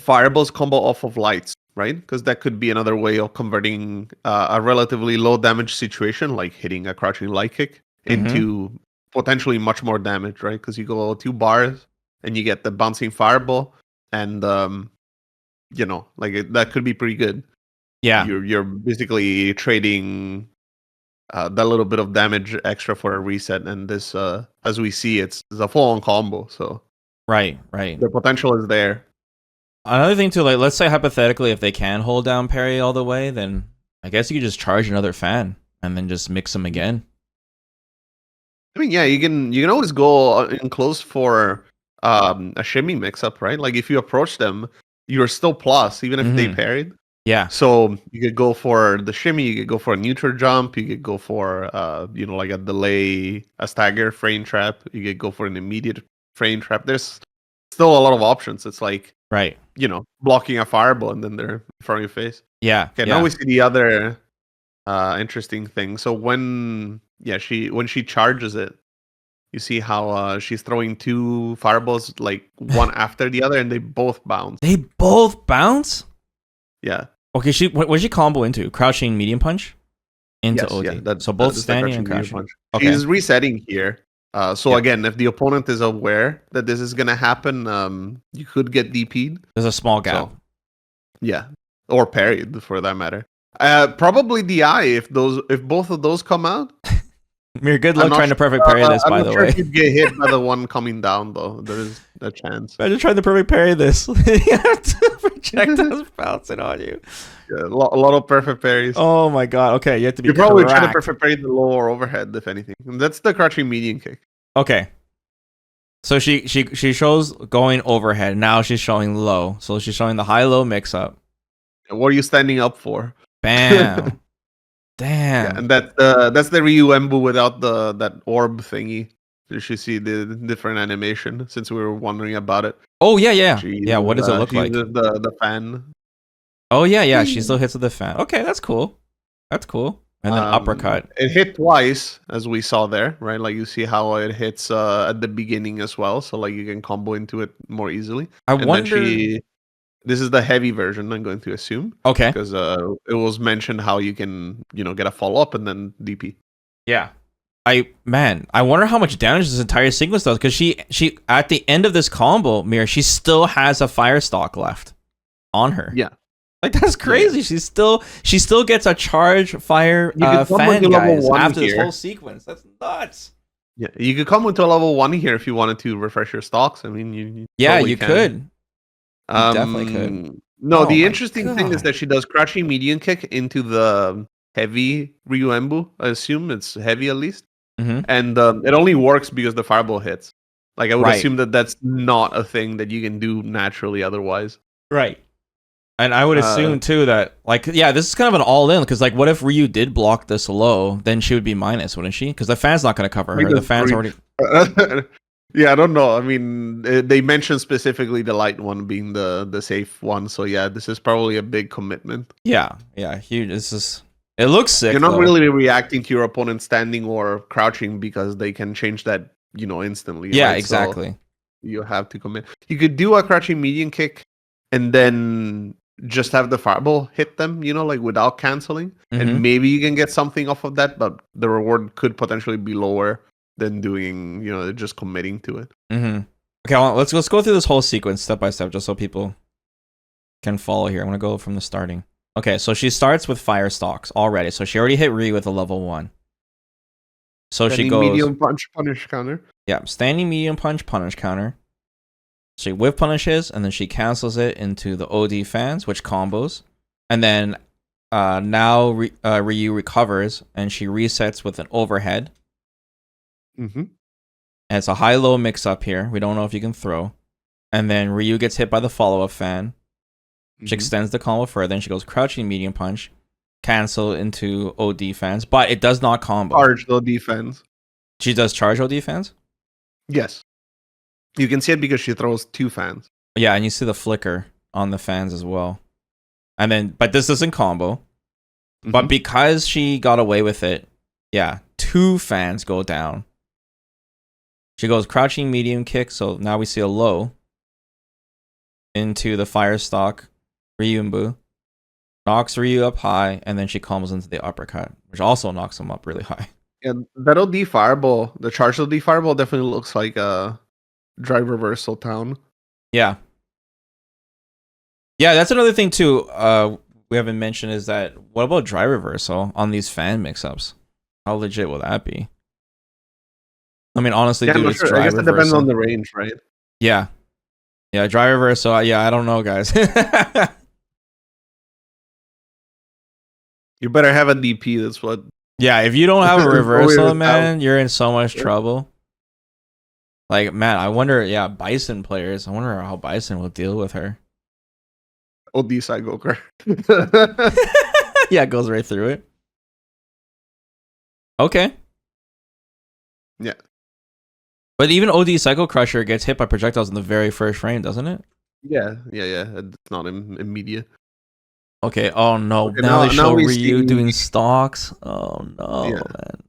fireballs combo off of lights, right? Because that could be another way of converting a relatively low damage situation, like hitting a crouching light kick, into potentially much more damage, right? Because you go 2 bars and you get the bouncing fireball, and that could be pretty good. Yeah, you're basically trading that little bit of damage extra for a reset, and this, as we see, it's a full-on combo. So right. The potential is there. Another thing too, like let's say hypothetically, if they can hold down parry all the way, then I guess you could just charge another fan and then just mix them again. I mean, yeah, you can always go in close for a shimmy mix-up, right? Like if you approach them, you're still plus, even if they parried. Yeah. So you could go for the shimmy, you could go for a neutral jump, you could go for like a delay, a stagger frame trap, you could go for an immediate frame trap. There's still a lot of options. It's like, right, blocking a fireball and then they're in front of your face. Yeah. Okay, now we see the other interesting thing. So when she charges it, you see how she's throwing 2 fireballs, like one after the other, and they both bounce. They both bounce? Yeah. Okay, what did she combo into? Crouching medium punch? Into OD. Yeah, so both standing and crouching. Okay. She's resetting here. Again, if the opponent is aware that this is gonna happen, you could get DP'd. There's a small gap. So, yeah. Or parried, for that matter. Probably DI if both of those come out. Mir, good luck trying to perfect parry this, by the way. If you'd get hit by the one coming down, though. There is a chance. Imagine trying to perfect parry this. You have to projectiles bouncing on you. Yeah, a lot of perfect parries. Oh my god. Okay, you have to be. You're probably trying to perfect parry the low or overhead, if anything. And that's the crouching median kick. Okay. So she shows going overhead. Now she's showing low. So she's showing the high-low mix-up. What are you standing up for? Bam. Damn. Yeah, and that's the Ryu Embu without that orb thingy. You should see the different animation since we were wondering about it. Oh yeah. What does it look like? The fan. Oh yeah. She still hits with the fan. Okay, that's cool. And then uppercut. It hit twice, as we saw there, right? Like you see how it hits at the beginning as well, so like you can combo into it more easily. I wonder. This is the heavy version, I'm going to assume. Okay. Because it was mentioned how you can, get a follow-up and then DP. Yeah. I wonder how much damage this entire sequence does, because she at the end of this combo, Mir, she still has a fire stock left on her. Yeah. Like that's crazy. Yeah. She still gets a charge fire fan, guys, after this whole sequence. That's nuts. Yeah, you could come into a level 1 here if you wanted to refresh your stocks. I mean, you totally could. You definitely could. No, Oh the my interesting thing is god. that she does crouching medium kick into the heavy Ryuembu. I assume it's heavy at least. Mm-hmm. And it only works because the fireball hits. Like I would Right. assume that that's not a thing that you can do naturally otherwise. Right. And I would Uh, assume too that like yeah, this is kind of an all in because like what if Ryu did block this low, then she would be minus, wouldn't she? Because the fan's not going to cover Like her. The the fan's already. yeah, I don't know. I mean, they mentioned specifically the light one being the safe one. So yeah, this is probably a big commitment. Yeah, yeah, huge. This is. It looks sick You're not though. really reacting to your opponent standing or crouching because they can change that, instantly, Yeah, right? So exactly. you have to commit. You could do a crouching medium kick and then just have the fireball hit them, like without canceling. Mm-hmm. And maybe you can get something off of that, but the reward could potentially be lower than doing, just committing to it. Mm-hmm. Okay, well, let's go through this whole sequence step by step, just so people can follow here. I'm gonna go from the starting. Okay, so she starts with fire stalks already. So she already hit Ryu with a level 1. So she Standing goes, medium punch punish counter. yeah, standing medium punch punish counter. She whiff punishes, and then she cancels it into the OD fans, which combos. And then now Ryu recovers, and she resets with an overhead. Mm-hmm. And it's a high-low mix-up here. We don't know if you can throw. And then Ryu gets hit by the follow-up fan. She extends the combo further, and she goes crouching medium punch, cancel into OD fans, but it does not combo. Charge the defense. She does charge OD fans? Yes. You can see it because she throws 2 fans. Yeah, and you see the flicker on the fans as well. And then, but this doesn't combo. Mm-hmm. But because she got away with it, yeah, 2 fans go down. She goes crouching medium kick, so now we see a low into the fire stock. Ryumbu knocks Ryu up high, and then she combos into the uppercut, which also knocks him up really high. Yeah, that OD fireball, the charge OD fireball definitely looks like a drive reversal town. Yeah. Yeah, that's another thing too. We haven't mentioned is that what about drive reversal on these fan mix-ups? How legit will that be? I mean, honestly, Yeah, dude, I'm not it's sure. drive I guess it reversal. depends on the range, right? Yeah. Yeah, drive reversal. Yeah, I don't know, guys. You better have a DP. That's what. Yeah, if you don't have a Always reversal, out. man, you're in so much trouble. Like, man, I wonder, yeah, Bison players, I wonder how Bison will deal with her. OD cycle card. Yeah, it goes right through it. Okay. Yeah. But even OD Cycle Crusher gets hit by projectiles in the very first frame, doesn't it? Yeah. It's not immediate. Okay, oh no. Okay, now they now show we Ryu see- doing stocks. Oh no, Yeah. man.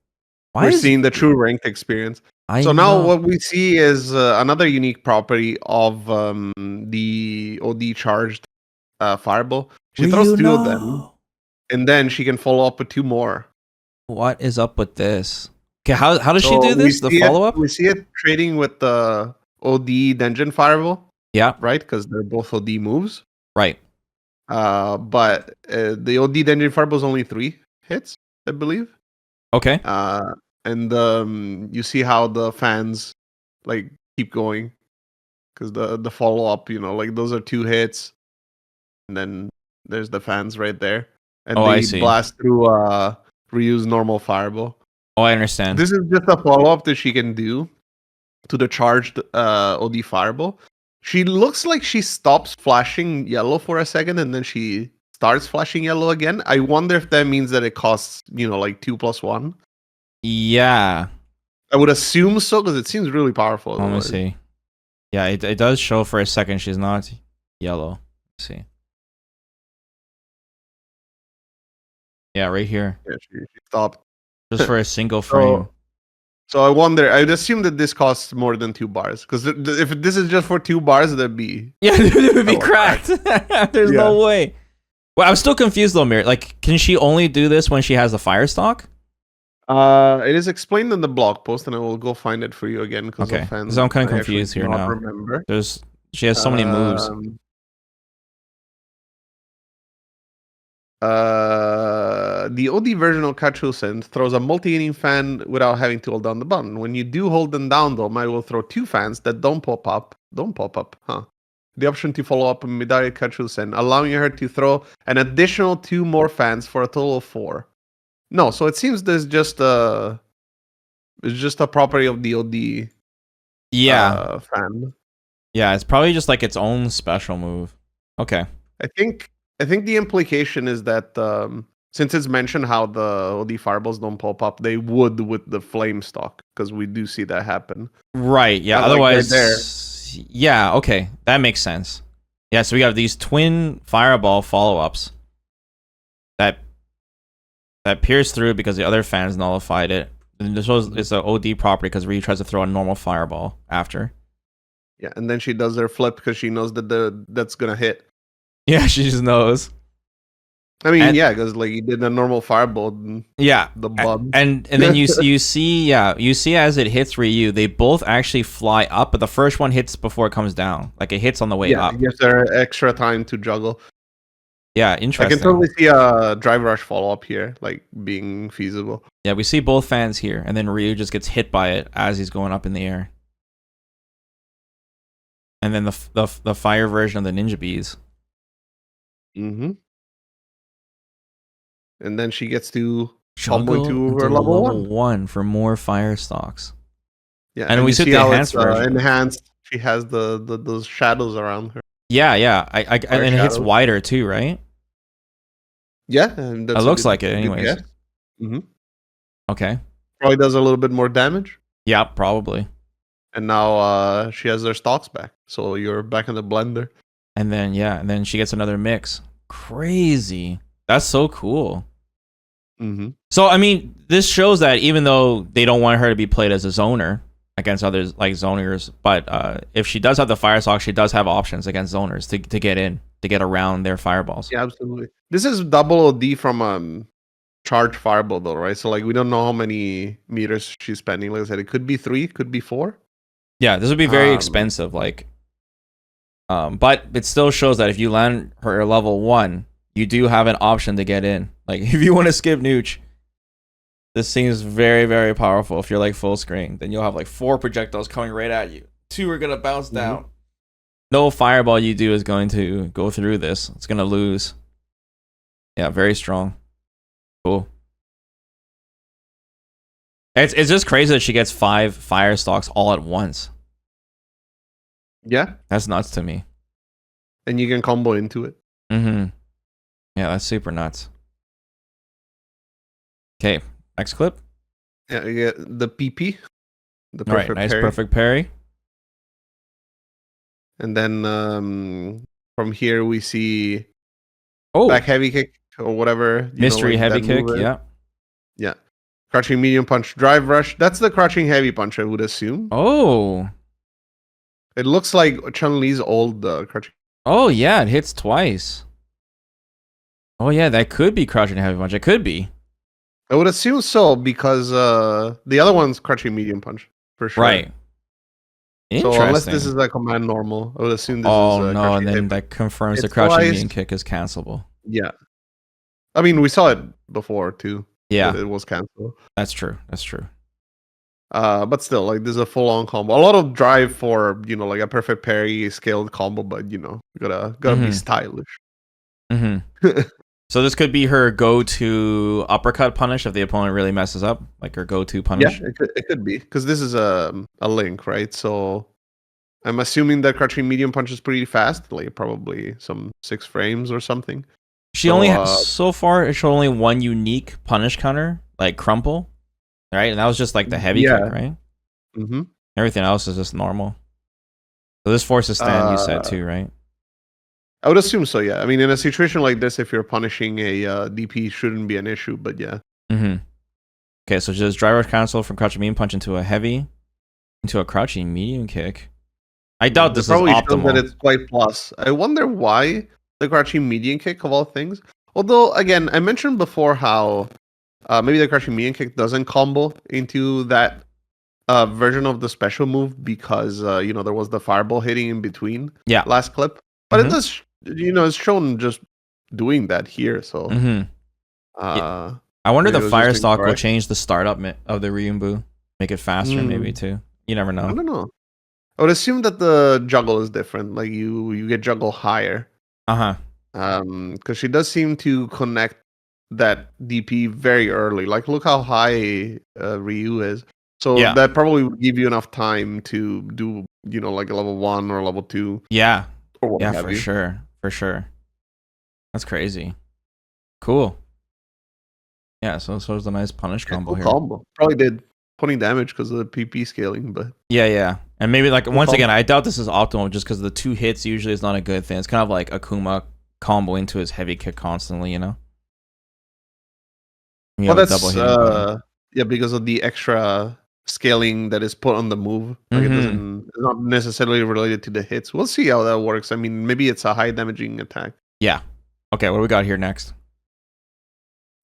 We're seeing the true ranked experience. So now what we see is another unique property of the OD charged fireball. She throws 2 of them, and then she can follow up with 2 more. What is up with this? Okay, how does she So do this? The follow up? We see it trading with the OD Dungeon fireball, Yeah, right? Because they're both OD moves. right. But the OD Dungeon fireball is only 3 hits, I believe. Okay. And you see how the fans like keep going because the follow up, like those are 2 hits, and then there's the fans right there, and Oh, they I see. blast through Ryu's normal fireball. Oh, I understand. This is just a follow up that she can do to the charged OD fireball. She looks like she stops flashing yellow for a second, and then she starts flashing yellow again. I wonder if that means that it costs like 2+1. Yeah. I would assume so because it seems really powerful. Let me see. Yeah, it does show for a second she's not yellow. Let's see. Yeah, right here. Yeah, she stopped. Just for a single frame. So I wonder. I'd assume that this costs more than 2 bars because if this is just for 2 bars, that'd be Yeah, it would be Oh, cracked. There's no way. Well, I'm still confused though, Mir. Like, can she only do this when she has the fire stock? It is explained in the blog post, and I will go find it for you again because Okay, because I'm kind of confused here now. Remember, She has so many moves. The OD version of Kachusen throws a multi-hitting fan without having to hold down the button. When you do hold them down, though, I will throw 2 fans that don't pop up. Huh. the option to follow up Midari Kachusen, allowing her to throw an additional 2 more fans for a total of 4. No, so it seems there's just it's just a property of the OD fan. Yeah, it's probably just like its own special move. Okay. I think the implication is that since it's mentioned how the OD fireballs don't pop up, they would with the flame stock, because we do see that happen. Right, yeah. Not Otherwise, like right yeah, okay. That makes sense. Yeah, so we have these twin fireball follow-ups that pierce through because the other fans nullified it. And this was it's an OD property because Ryu tries to throw a normal fireball after. Yeah, and then she does her flip because she knows that that's gonna hit. Yeah, she just knows. I mean, yeah, because like you did a normal fireball. And yeah, the bub. And then you see as it hits Ryu, they both actually fly up, but the first one hits before it comes down. Like it hits on the way up. It gives her extra time to juggle. Yeah, interesting. I can totally see a drive rush follow up here, like being feasible. Yeah, we see both fans here, and then Ryu just gets hit by it as he's going up in the air. And then the fire version of the ninja bees. Mm-hmm. And then she gets to juggle into her level 1 for more fire stalks. Yeah, and we see the enhanced version. Enhanced. She has those shadows around her. Yeah. And it hits wider too, right? Yeah, and it looks like it, anyways. Mm-hmm. Okay. Probably does a little bit more damage. Yeah, probably. And now she has her stalks back, so you're back in the blender. And then she gets another mix. Crazy. That's so cool. Mm-hmm. So I mean, this shows that even though they don't want her to be played as a zoner against others like zoners, but if she does have the fire stalk, she does have options against zoners to get in, to get around their fireballs. Yeah, absolutely. This is double OD from charge fireball though, right? So like we don't know how many meters she's spending. Like I said, it could be 3, could be 4. Yeah, this would be very expensive, like but it still shows that if you land her level 1, you do have an option to get in. Like if you want to skip Nooch, this seems very, very powerful. If you're like full screen, then you'll have like 4 projectiles coming right at you. 2 are gonna bounce down. No fireball you do is going to go through this. It's gonna lose. Yeah, very strong. Cool. It's just crazy that she gets 5 fire stalks all at once. Yeah, that's nuts to me. And you can combo into it. Mm-hmm. Yeah, that's super nuts. Okay, next clip. Yeah, you get the PP. The perfect parry. Nice perfect parry. And then from here we see back heavy kick or whatever. Mystery heavy kick, yeah. Yeah. Crouching medium punch, drive rush. That's the crouching heavy punch, I would assume. Oh. It looks like Chun-Li's old crouching. Oh, yeah, it hits twice. Oh, yeah, that could be crouching heavy punch. It could be. I would assume so, because the other one's crouching medium punch, for sure. Right. So unless this is a command normal, I would assume this is Oh, no, and then that confirms the crouching medium kick is cancelable. Yeah. I mean, we saw it before, too. Yeah. It was canceled. That's true. That's true. But still, like, this is a full-on combo. A lot of drive for, like a perfect parry scaled combo, but, gotta be stylish. Mm-hmm. So this could be her go-to uppercut punish if the opponent really messes up, like her go-to punish. Yeah, it could be, because this is a link, right? So I'm assuming that crouching medium punch is pretty fast, like probably some 6 frames or something. She only has, so far, it showed only one unique punish counter, like crumple, right? And that was just like the heavy kick, right? Mm-hmm. Everything else is just normal. So this forces stand, you said too, right? I would assume so, yeah. I mean, in a situation like this, if you're punishing a DP, shouldn't be an issue, but yeah. Mm-hmm. Okay, so just driver cancel from crouching medium punch into a heavy, into a crouching medium kick. I doubt this is optimal. That it's quite plus. I wonder why the crouching medium kick of all things. Although, again, I mentioned before how maybe the crouching medium kick doesn't combo into that version of the special move because, there was the fireball hitting in between last clip. But it does, it's shown just doing that here. So, I wonder the fire stalk will change the startup of the Ryumbu, make it faster maybe too. You never know. I don't know. I would assume that the juggle is different. Like you get juggle higher. Uh-huh. Because she does seem to connect that DP very early. Like, look how high Ryu is. So Yeah. that probably would give you enough time to do, like a level 1 or level 2 Yeah. or what Yeah, have for you. sure. For sure. That's crazy. Cool. Yeah, so it's a nice punish combo Cool here. combo. Probably did 20 damage because of the PP scaling, but Yeah. And maybe like cool once combo. again, I doubt this is optimal just because the 2 hits usually is not a good thing. It's kind of like Akuma combo into his heavy kick constantly, you know? You Well, have a double that's hitting button. yeah, because of the extra scaling that is put on the move. Like it's not necessarily related to the hits. We'll see how that works. I mean, maybe it's a high damaging attack. Yeah. Okay, what do we got here next?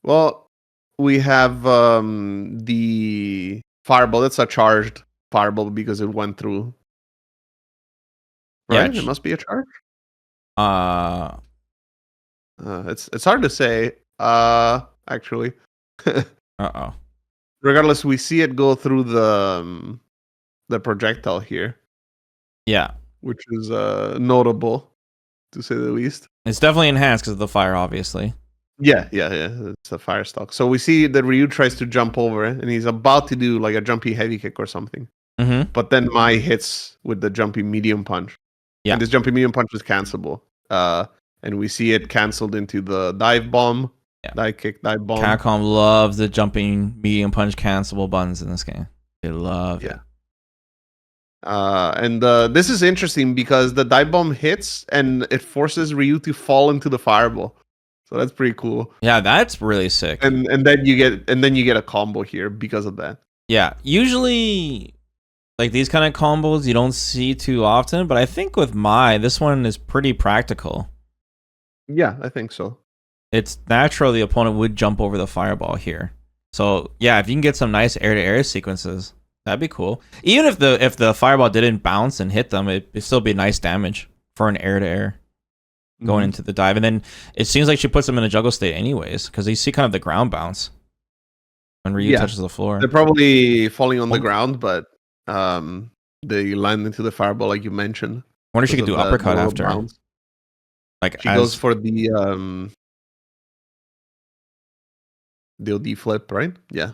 Well, we have the fireball. It's a charged fireball because it went through. Yeah. Right? It must be a charge. Uh It's hard to say. Actually, uh-oh. regardless, we see it go through the projectile here, Yeah. which is notable to say the least. It's definitely enhanced because of the fire, obviously. Yeah. It's a fire stock. So we see that Ryu tries to jump over it, and he's about to do like a jumpy heavy kick or something. Mm-hmm. But then Mai hits with the jumpy medium punch. Yeah. And this jumpy medium punch is cancelable. And we see it canceled into the dive bomb. Yeah. Dive kick, dive bomb. Capcom loves the jumping medium punch cancelable buttons in this game. They love it. And this is interesting because the dive bomb hits and it forces Ryu to fall into the fireball. So that's pretty cool. Yeah, that's really sick. And then you get a combo here because of that. Yeah, usually like these kind of combos you don't see too often, but I think with Mai, this one is pretty practical. Yeah, I think so. It's natural the opponent would jump over the fireball here. So yeah, if you can get some nice air-to-air sequences, that'd be cool. Even if the fireball didn't bounce and hit them, it'd still be nice damage for an air-to-air going into the dive. And then it seems like she puts them in a juggle state anyways, because you see kind of the ground bounce when Ryu touches the floor. They're probably falling on the ground, but they land into the fireball like you mentioned. I wonder if she could do uppercut after. Bounce. Like she goes for the OD flip, right? Yeah.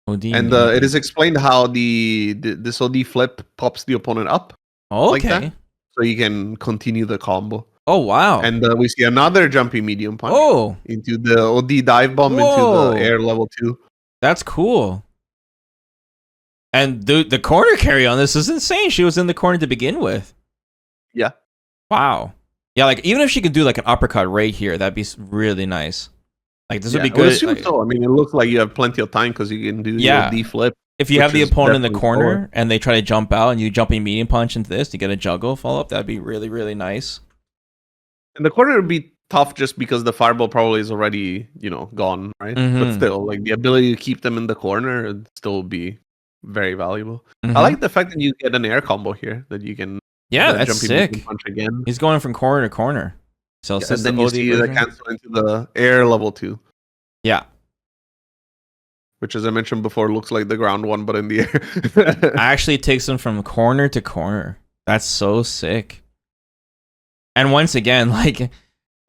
OD, and it is explained how this OD flip pops the opponent up. Okay. Like that, so you can continue the combo. Oh wow! And we see another jumpy medium punch. Oh, into the OD dive bomb into the air level 2. That's cool. And the corner carry on this is insane. She was in the corner to begin with. Yeah. Wow. Yeah, like even if she could do like an uppercut right here, that'd be really nice. Like this would be good. I assume so. I mean, it looks like you have plenty of time because you can do the OD flip. If you have the opponent in the corner and they try to jump out and you jumping medium punch into this, you get a juggle follow up. That'd be really, really nice. And the corner would be tough just because the fireball probably is already, gone, right? But still, like the ability to keep them in the corner would still be very valuable. I like the fact that you get an air combo here that you can. Yeah, that's sick. Punch again. He's going from corner to corner. So and then you see the cancel into the air level 2. Yeah. Which, as I mentioned before, looks like the ground one, but in the air. Actually takes him from corner to corner. That's so sick. And once again, like,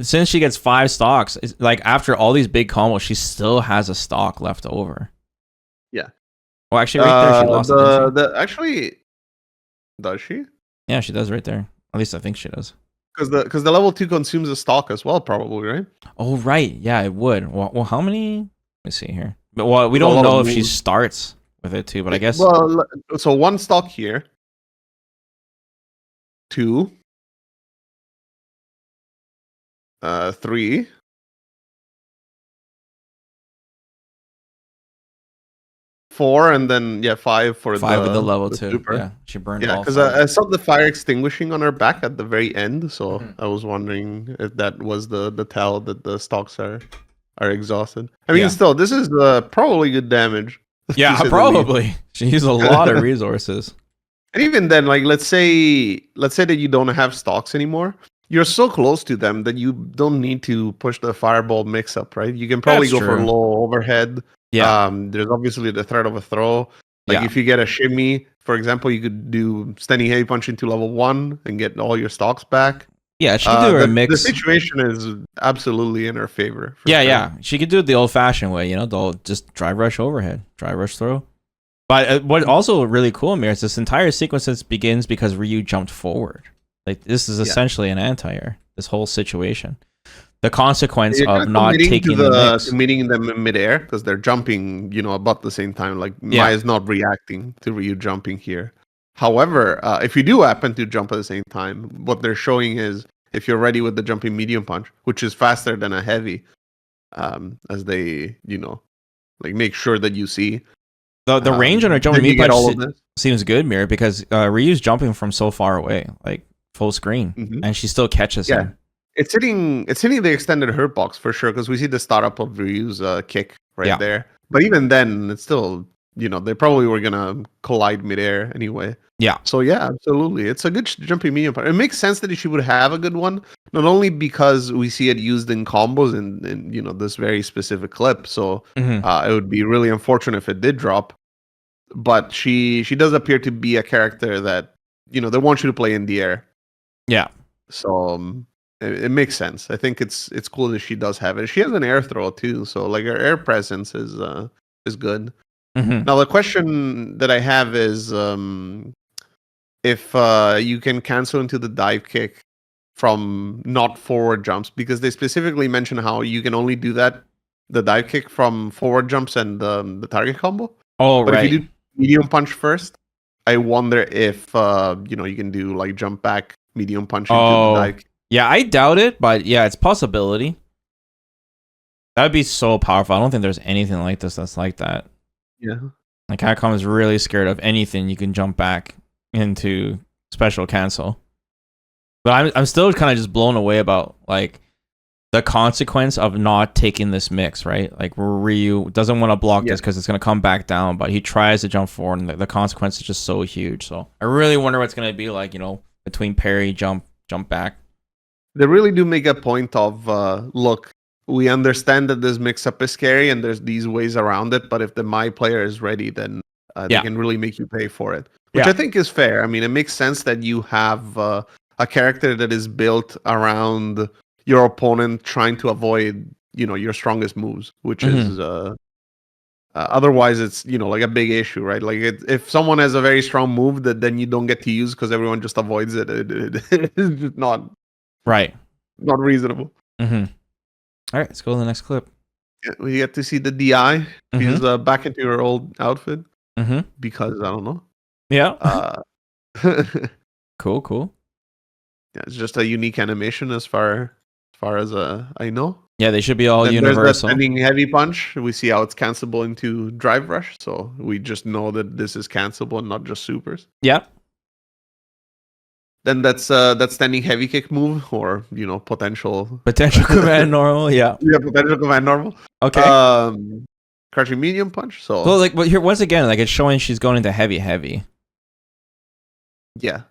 since she gets 5 stocks, like after all these big combos, she still has a stock left over. Yeah. Well, actually, right there, she lost it. Actually, does she? Yeah, she does right there. At least I think she does. Because the level 2 consumes a stock as well, probably, right? Oh, right. Yeah, it would. Well, how many? Let me see here. But we don't know if she starts with it too, but I guess. Well, so 1 stock here. 2. 3. 4, and then 5 for 5 with the level 2. Super. Yeah, she burned. Yeah, because I saw the fire extinguishing on her back at the very end, so I was wondering if that was the tell that the stocks are exhausted. I mean, still, this is probably good damage. Yeah, probably. She used a lot of resources. And even then, like let's say that you don't have stocks anymore. You're so close to them that you don't need to push the fireball mix up, right? You can probably go for low overhead. Yeah. There's obviously the threat of a throw. Like if you get a shimmy, for example, you could do standing heavy punch into level 1 and get all your stocks back. Yeah, she could do her mix. The situation is absolutely in her favor. Yeah, sure. Yeah. She could do it the old-fashioned way, they'll just drive rush overhead, drive rush throw. But what also really cool, Mir, is this entire sequence begins because Ryu jumped forward. Like, this is essentially an anti-air, this whole situation. The consequence of not taking the mix. Meeting them in midair because they're jumping, about the same time. Like, Maya's not reacting to Ryu jumping here. However, if you do happen to jump at the same time, what they're showing is if you're ready with the jumping medium punch, which is faster than a heavy, as they, make sure that you see. The range on a jumping medium punch seems good, Mir, because Ryu's jumping from so far away, like full screen, and she still catches him. It's hitting the extended hurt box for sure, because we see the startup of Ryu's kick there. But even then, it's still, they probably were gonna collide midair anyway. Yeah. So yeah, absolutely, it's a good jumping medium punch. It makes sense that she would have a good one, not only because we see it used in combos in this very specific clip. So it would be really unfortunate if it did drop. But she does appear to be a character that they want you to play in the air. Yeah. So it makes sense. I think it's cool that she does have it. She has an air throw too, so like her air presence is good. Now the question that I have is if you can cancel into the dive kick from not forward jumps, because they specifically mention how you can only do that, the dive kick, from forward jumps and the target combo. Oh, but right. If you do medium punch first, I wonder if you can do like jump back medium punch into the dive kick. Yeah, I doubt it, but yeah, it's a possibility. That would be so powerful. I don't think there's anything like this that's like that. Yeah. Like, Capcom is really scared of anything you can jump back into special cancel. But I'm still kind of just blown away about, like, the consequence of not taking this mix, right? Like, Ryu doesn't want to block this because it's going to come back down, but he tries to jump forward, and the consequence is just so huge. So I really wonder what's going to be like, between parry, jump back. They really do make a point of, look, we understand that this mix-up is scary and there's these ways around it, but if the My player is ready, then they can really make you pay for it, which I think is fair. I mean, it makes sense that you have a character that is built around your opponent trying to avoid, your strongest moves, which is otherwise it's, like a big issue, right? Like if someone has a very strong move that then you don't get to use because everyone just avoids it, it's just not reasonable. All right, let's go to the next clip. We get to see the DI. She's back into her old outfit because I don't know. Yeah. Cool. Yeah, it's just a unique animation as far as I know. Yeah, they should be all then universal. There's that ending heavy punch. We see how it's cancelable into drive rush, so we just know that this is cancelable and not just supers. Yeah. Then that's standing heavy kick move, or potential command normal. Yeah, potential command normal. Okay. Crouching medium punch. So like, but here once again, like, it's showing she's going into heavy. Yeah,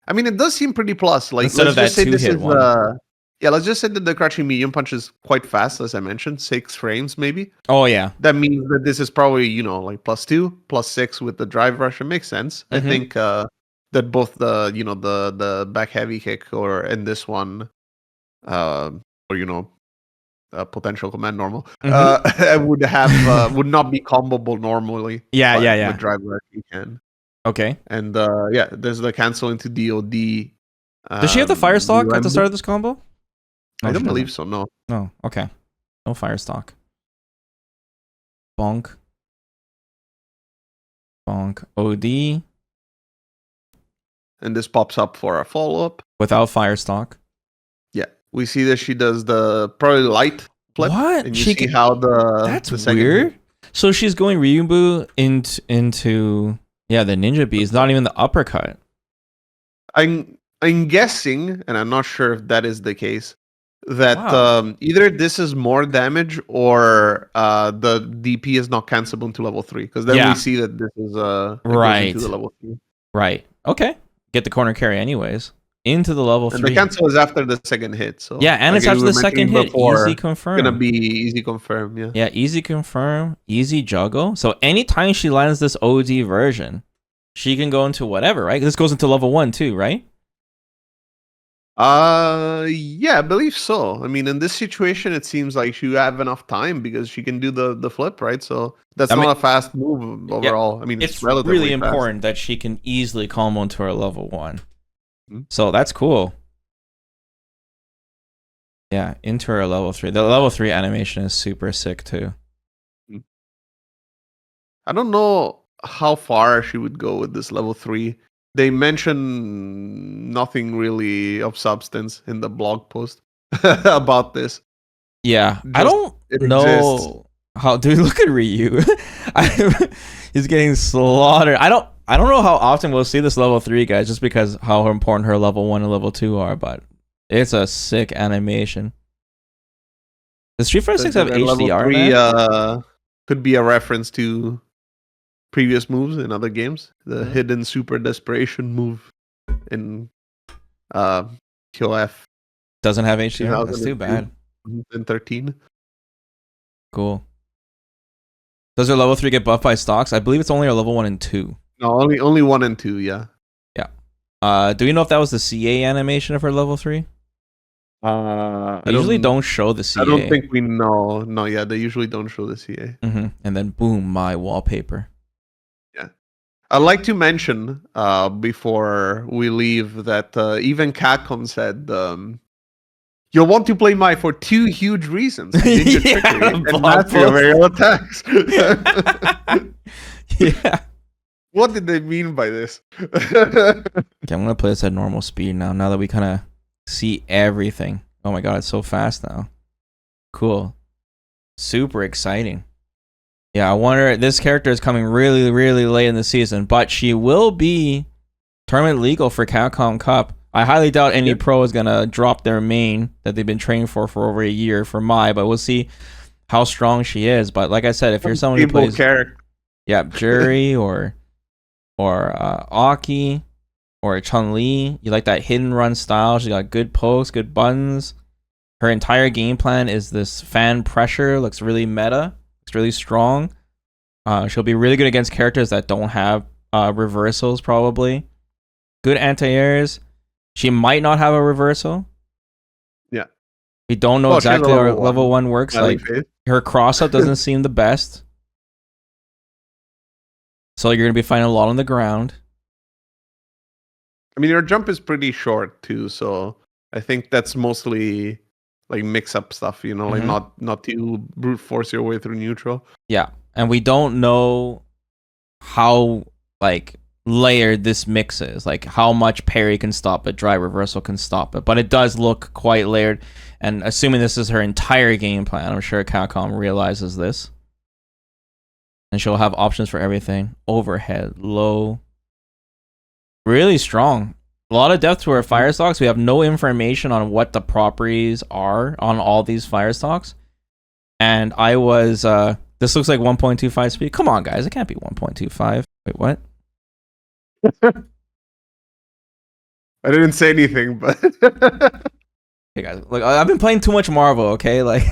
I mean, it does seem pretty plus. Like, instead of that two-hit one. Let's just say that the crouching medium punch is quite fast, as I mentioned, 6 frames maybe. Oh yeah, that means that this is probably like +2, +6 with the drive rush. It makes sense. I think that both the the back heavy kick or in this one, or a potential command normal, would have would not be combable normally. Yeah. With drive rush you can. Okay. And there's the cancel into DOD. Does she have the fire stock at the start of this combo? No, I don't believe so. No. No. Okay. No fire stock. Bonk. OD. And this pops up for a follow-up. Without fire stock. Yeah. We see that she does the probably light flip. What? And you see how That's the weird. So she's going Ryubu into the ninja bees, not even the uppercut. I'm guessing, and I'm not sure if that is the case, that either this is more damage or the DP is not cancelable into level 3, because then we see that this is right into the level 3. Right. Okay. Get the corner carry anyways. into the level And 3. the cancel is after the second hit. So Yeah, and like it's we after were the second mentioning hit. before, Easy it's gonna confirm. be easy confirm. Yeah. Yeah, easy confirm, easy juggle. So anytime she lands this OD version, she can go into whatever, right? This goes into level 1 too, right? Yeah, I believe so. I mean, in this situation, it seems like you have enough time because she can do the flip, right? So that's I mean, not a fast move yeah, overall. I mean, it's it's really relatively fast. important that she can easily combo into her level 1. Mhm. So that's cool. Yeah, into her level 3. The level 3 animation is super sick too. I don't know how far she would go with this level 3. They mention nothing really of substance in the blog post about this. Yeah, I Just don't it exists. know how. Dude, look at Ryu. He's getting slaughtered. I don't know how often we'll see this level 3, guys, just because how important her level 1 and level 2 are. But it's a sick animation. Does Street Fighter 6 have Level HDR, 3 man? could be a reference to previous moves in other games. The Mhm. hidden super desperation move in uh QF Doesn't have HDR. That's too 2002 bad. and 13. Cool. Does her level 3 get buffed by stocks? I believe it's only her level 1 and 2. No, only 1 and 2, yeah. Yeah. Do you know if that was the CA animation of her level 3? They usually don't show the CA. I don't think we know. No, yeah, they usually don't show the CA. And then boom, my wallpaper. Yeah. I'd like to mention before we leave that even Capcom said you'll want to play Mai for 2 huge reasons: ninja Yeah, trickery and Bob mastery of Pulse. aerial attacks. Yeah. What did they mean by this? Okay, I'm gonna play this at normal speed now. Now that we kind of see everything. Oh my god, it's so fast now. Cool. Super exciting. Yeah, I wonder. This character is coming really, really late in the season, but she will be tournament legal for Capcom Cup. I highly doubt any pro is gonna drop their main that they've been training for over a year for Mai, but we'll see how strong she is. But like I said, if you're someone who plays, yeah, Jury or Aki or Chun-Li, you like that hidden run style. She got good pokes, good buttons. Her entire game plan is this fan pressure. Looks really meta. Looks really strong. She'll be really good against characters that don't have reversals, probably. Good anti-airs. She might not have a reversal. Yeah. We don't know exactly how level 1 works. Like, her cross-up doesn't seem the best. So you're going to be fighting a lot on the ground. I mean, her jump is pretty short, too, so I think that's mostly like mix-up stuff, you know, like not to brute force your way through neutral. Yeah, and we don't know how, like, layered this mix is, like how much parry can stop it, drive reversal can stop it, but it does look quite layered. And assuming this is her entire game plan, I'm sure Capcom realizes this, and she'll have options for everything. Overhead, low, really strong. A lot of depth to her fire stocks. We have no information on what the properties are on all these fire stocks, and I was this looks like 1.25 speed. Come on, guys, it can't be 1.25. Wait, what? I didn't say anything, but hey guys, look, I've been playing too much Marvel. Okay, like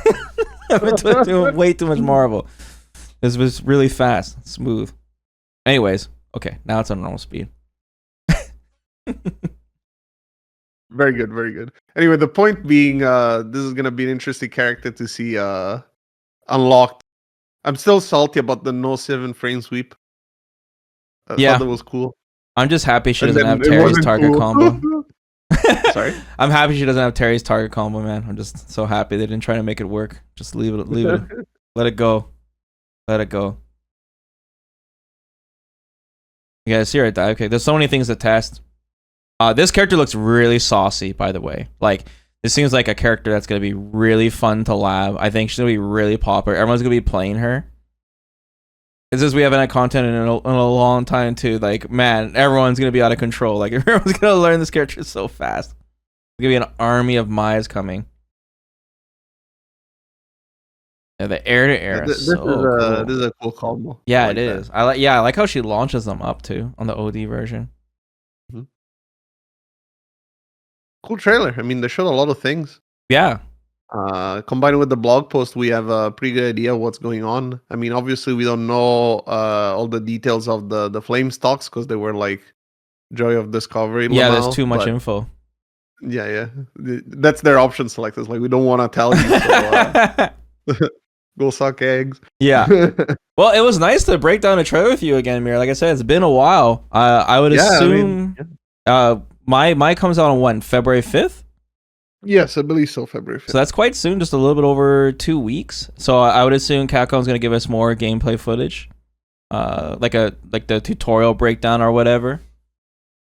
I've been doing way too much Marvel. This was really fast, smooth. Anyways, okay, now it's on normal speed. Very good, very good. Anyway, the point being, this is gonna be an interesting character to see unlocked. I'm still salty about the no 7 frame sweep. I thought that was cool. I'm just happy she doesn't have Terry's target combo. Sorry? I'm happy she doesn't have Terry's target combo, man. I'm just so happy they didn't try to make it work. Just leave it. Let it go. Let it go. You guys see right there? Okay, there's so many things to test. This character looks really saucy, by the way. Like, this seems like a character that's going to be really fun to lab. I think she's going to be really popular. Everyone's going to be playing her. It's just we haven't had content in a long time, too. Like, man, everyone's going to be out of control. Like, everyone's going to learn this character so fast. There's going to be an army of Mai's coming. Yeah, the air-to-air is so cool. This is a cool combo. Yeah, it is. I like how she launches them up, too, on the OD version. cool trailer. I mean, they showed a lot of things. Yeah. Combined with the blog post, we have a pretty good idea of what's going on. I mean, obviously, we don't know all the details of the flame stocks because they were like Joy of Discovery. Yeah, Lamau, there's too much but info. yeah. That's their option select. It's like we don't want to tell you. So, go suck eggs. Yeah. Well, it was nice to break down a trailer with you again, Mir. Like I said, it's been a while. I would assume my comes out on when? February 5th? Yes, I believe so, February 5th. So that's quite soon, just a little bit over 2 weeks. So I would assume Capcom's going to give us more gameplay footage. Like the tutorial breakdown or whatever.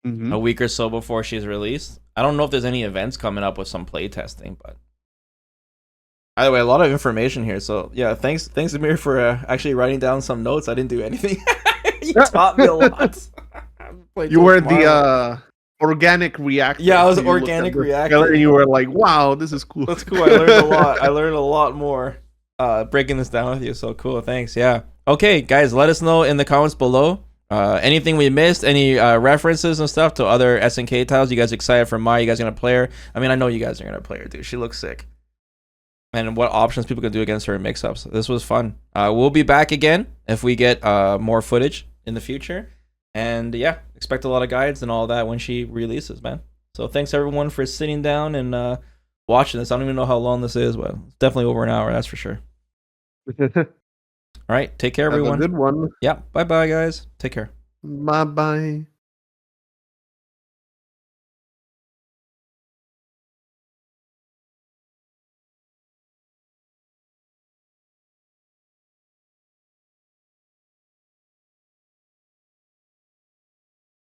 Mm-hmm. A week or so before she's released. I don't know if there's any events coming up with some playtesting, but either way, a lot of information here. So yeah, thanks Amir for actually writing down some notes. I didn't do anything. You taught me a lot. You were the organic reactor. Yeah, I was organic reactor. And you were like, wow, this is cool. That's cool. I learned a lot. I learned a lot more breaking this down with you. So cool. Thanks. Yeah. Okay, guys, let us know in the comments below. Anything we missed, any references and stuff to other SNK titles. You guys excited for Mai? You guys gonna play her? I mean, I know you guys are gonna play her, dude. She looks sick. And what options people can do against her in mix-ups. This was fun. We'll be back again if we get more footage in the future. And yeah, expect a lot of guides and all that when she releases, man. So thanks everyone for sitting down and watching this. I don't even know how long this is, but it's definitely over an hour, that's for sure. All right, take care, everyone. Have a good one. Yeah, bye-bye, guys. Take care. Bye-bye.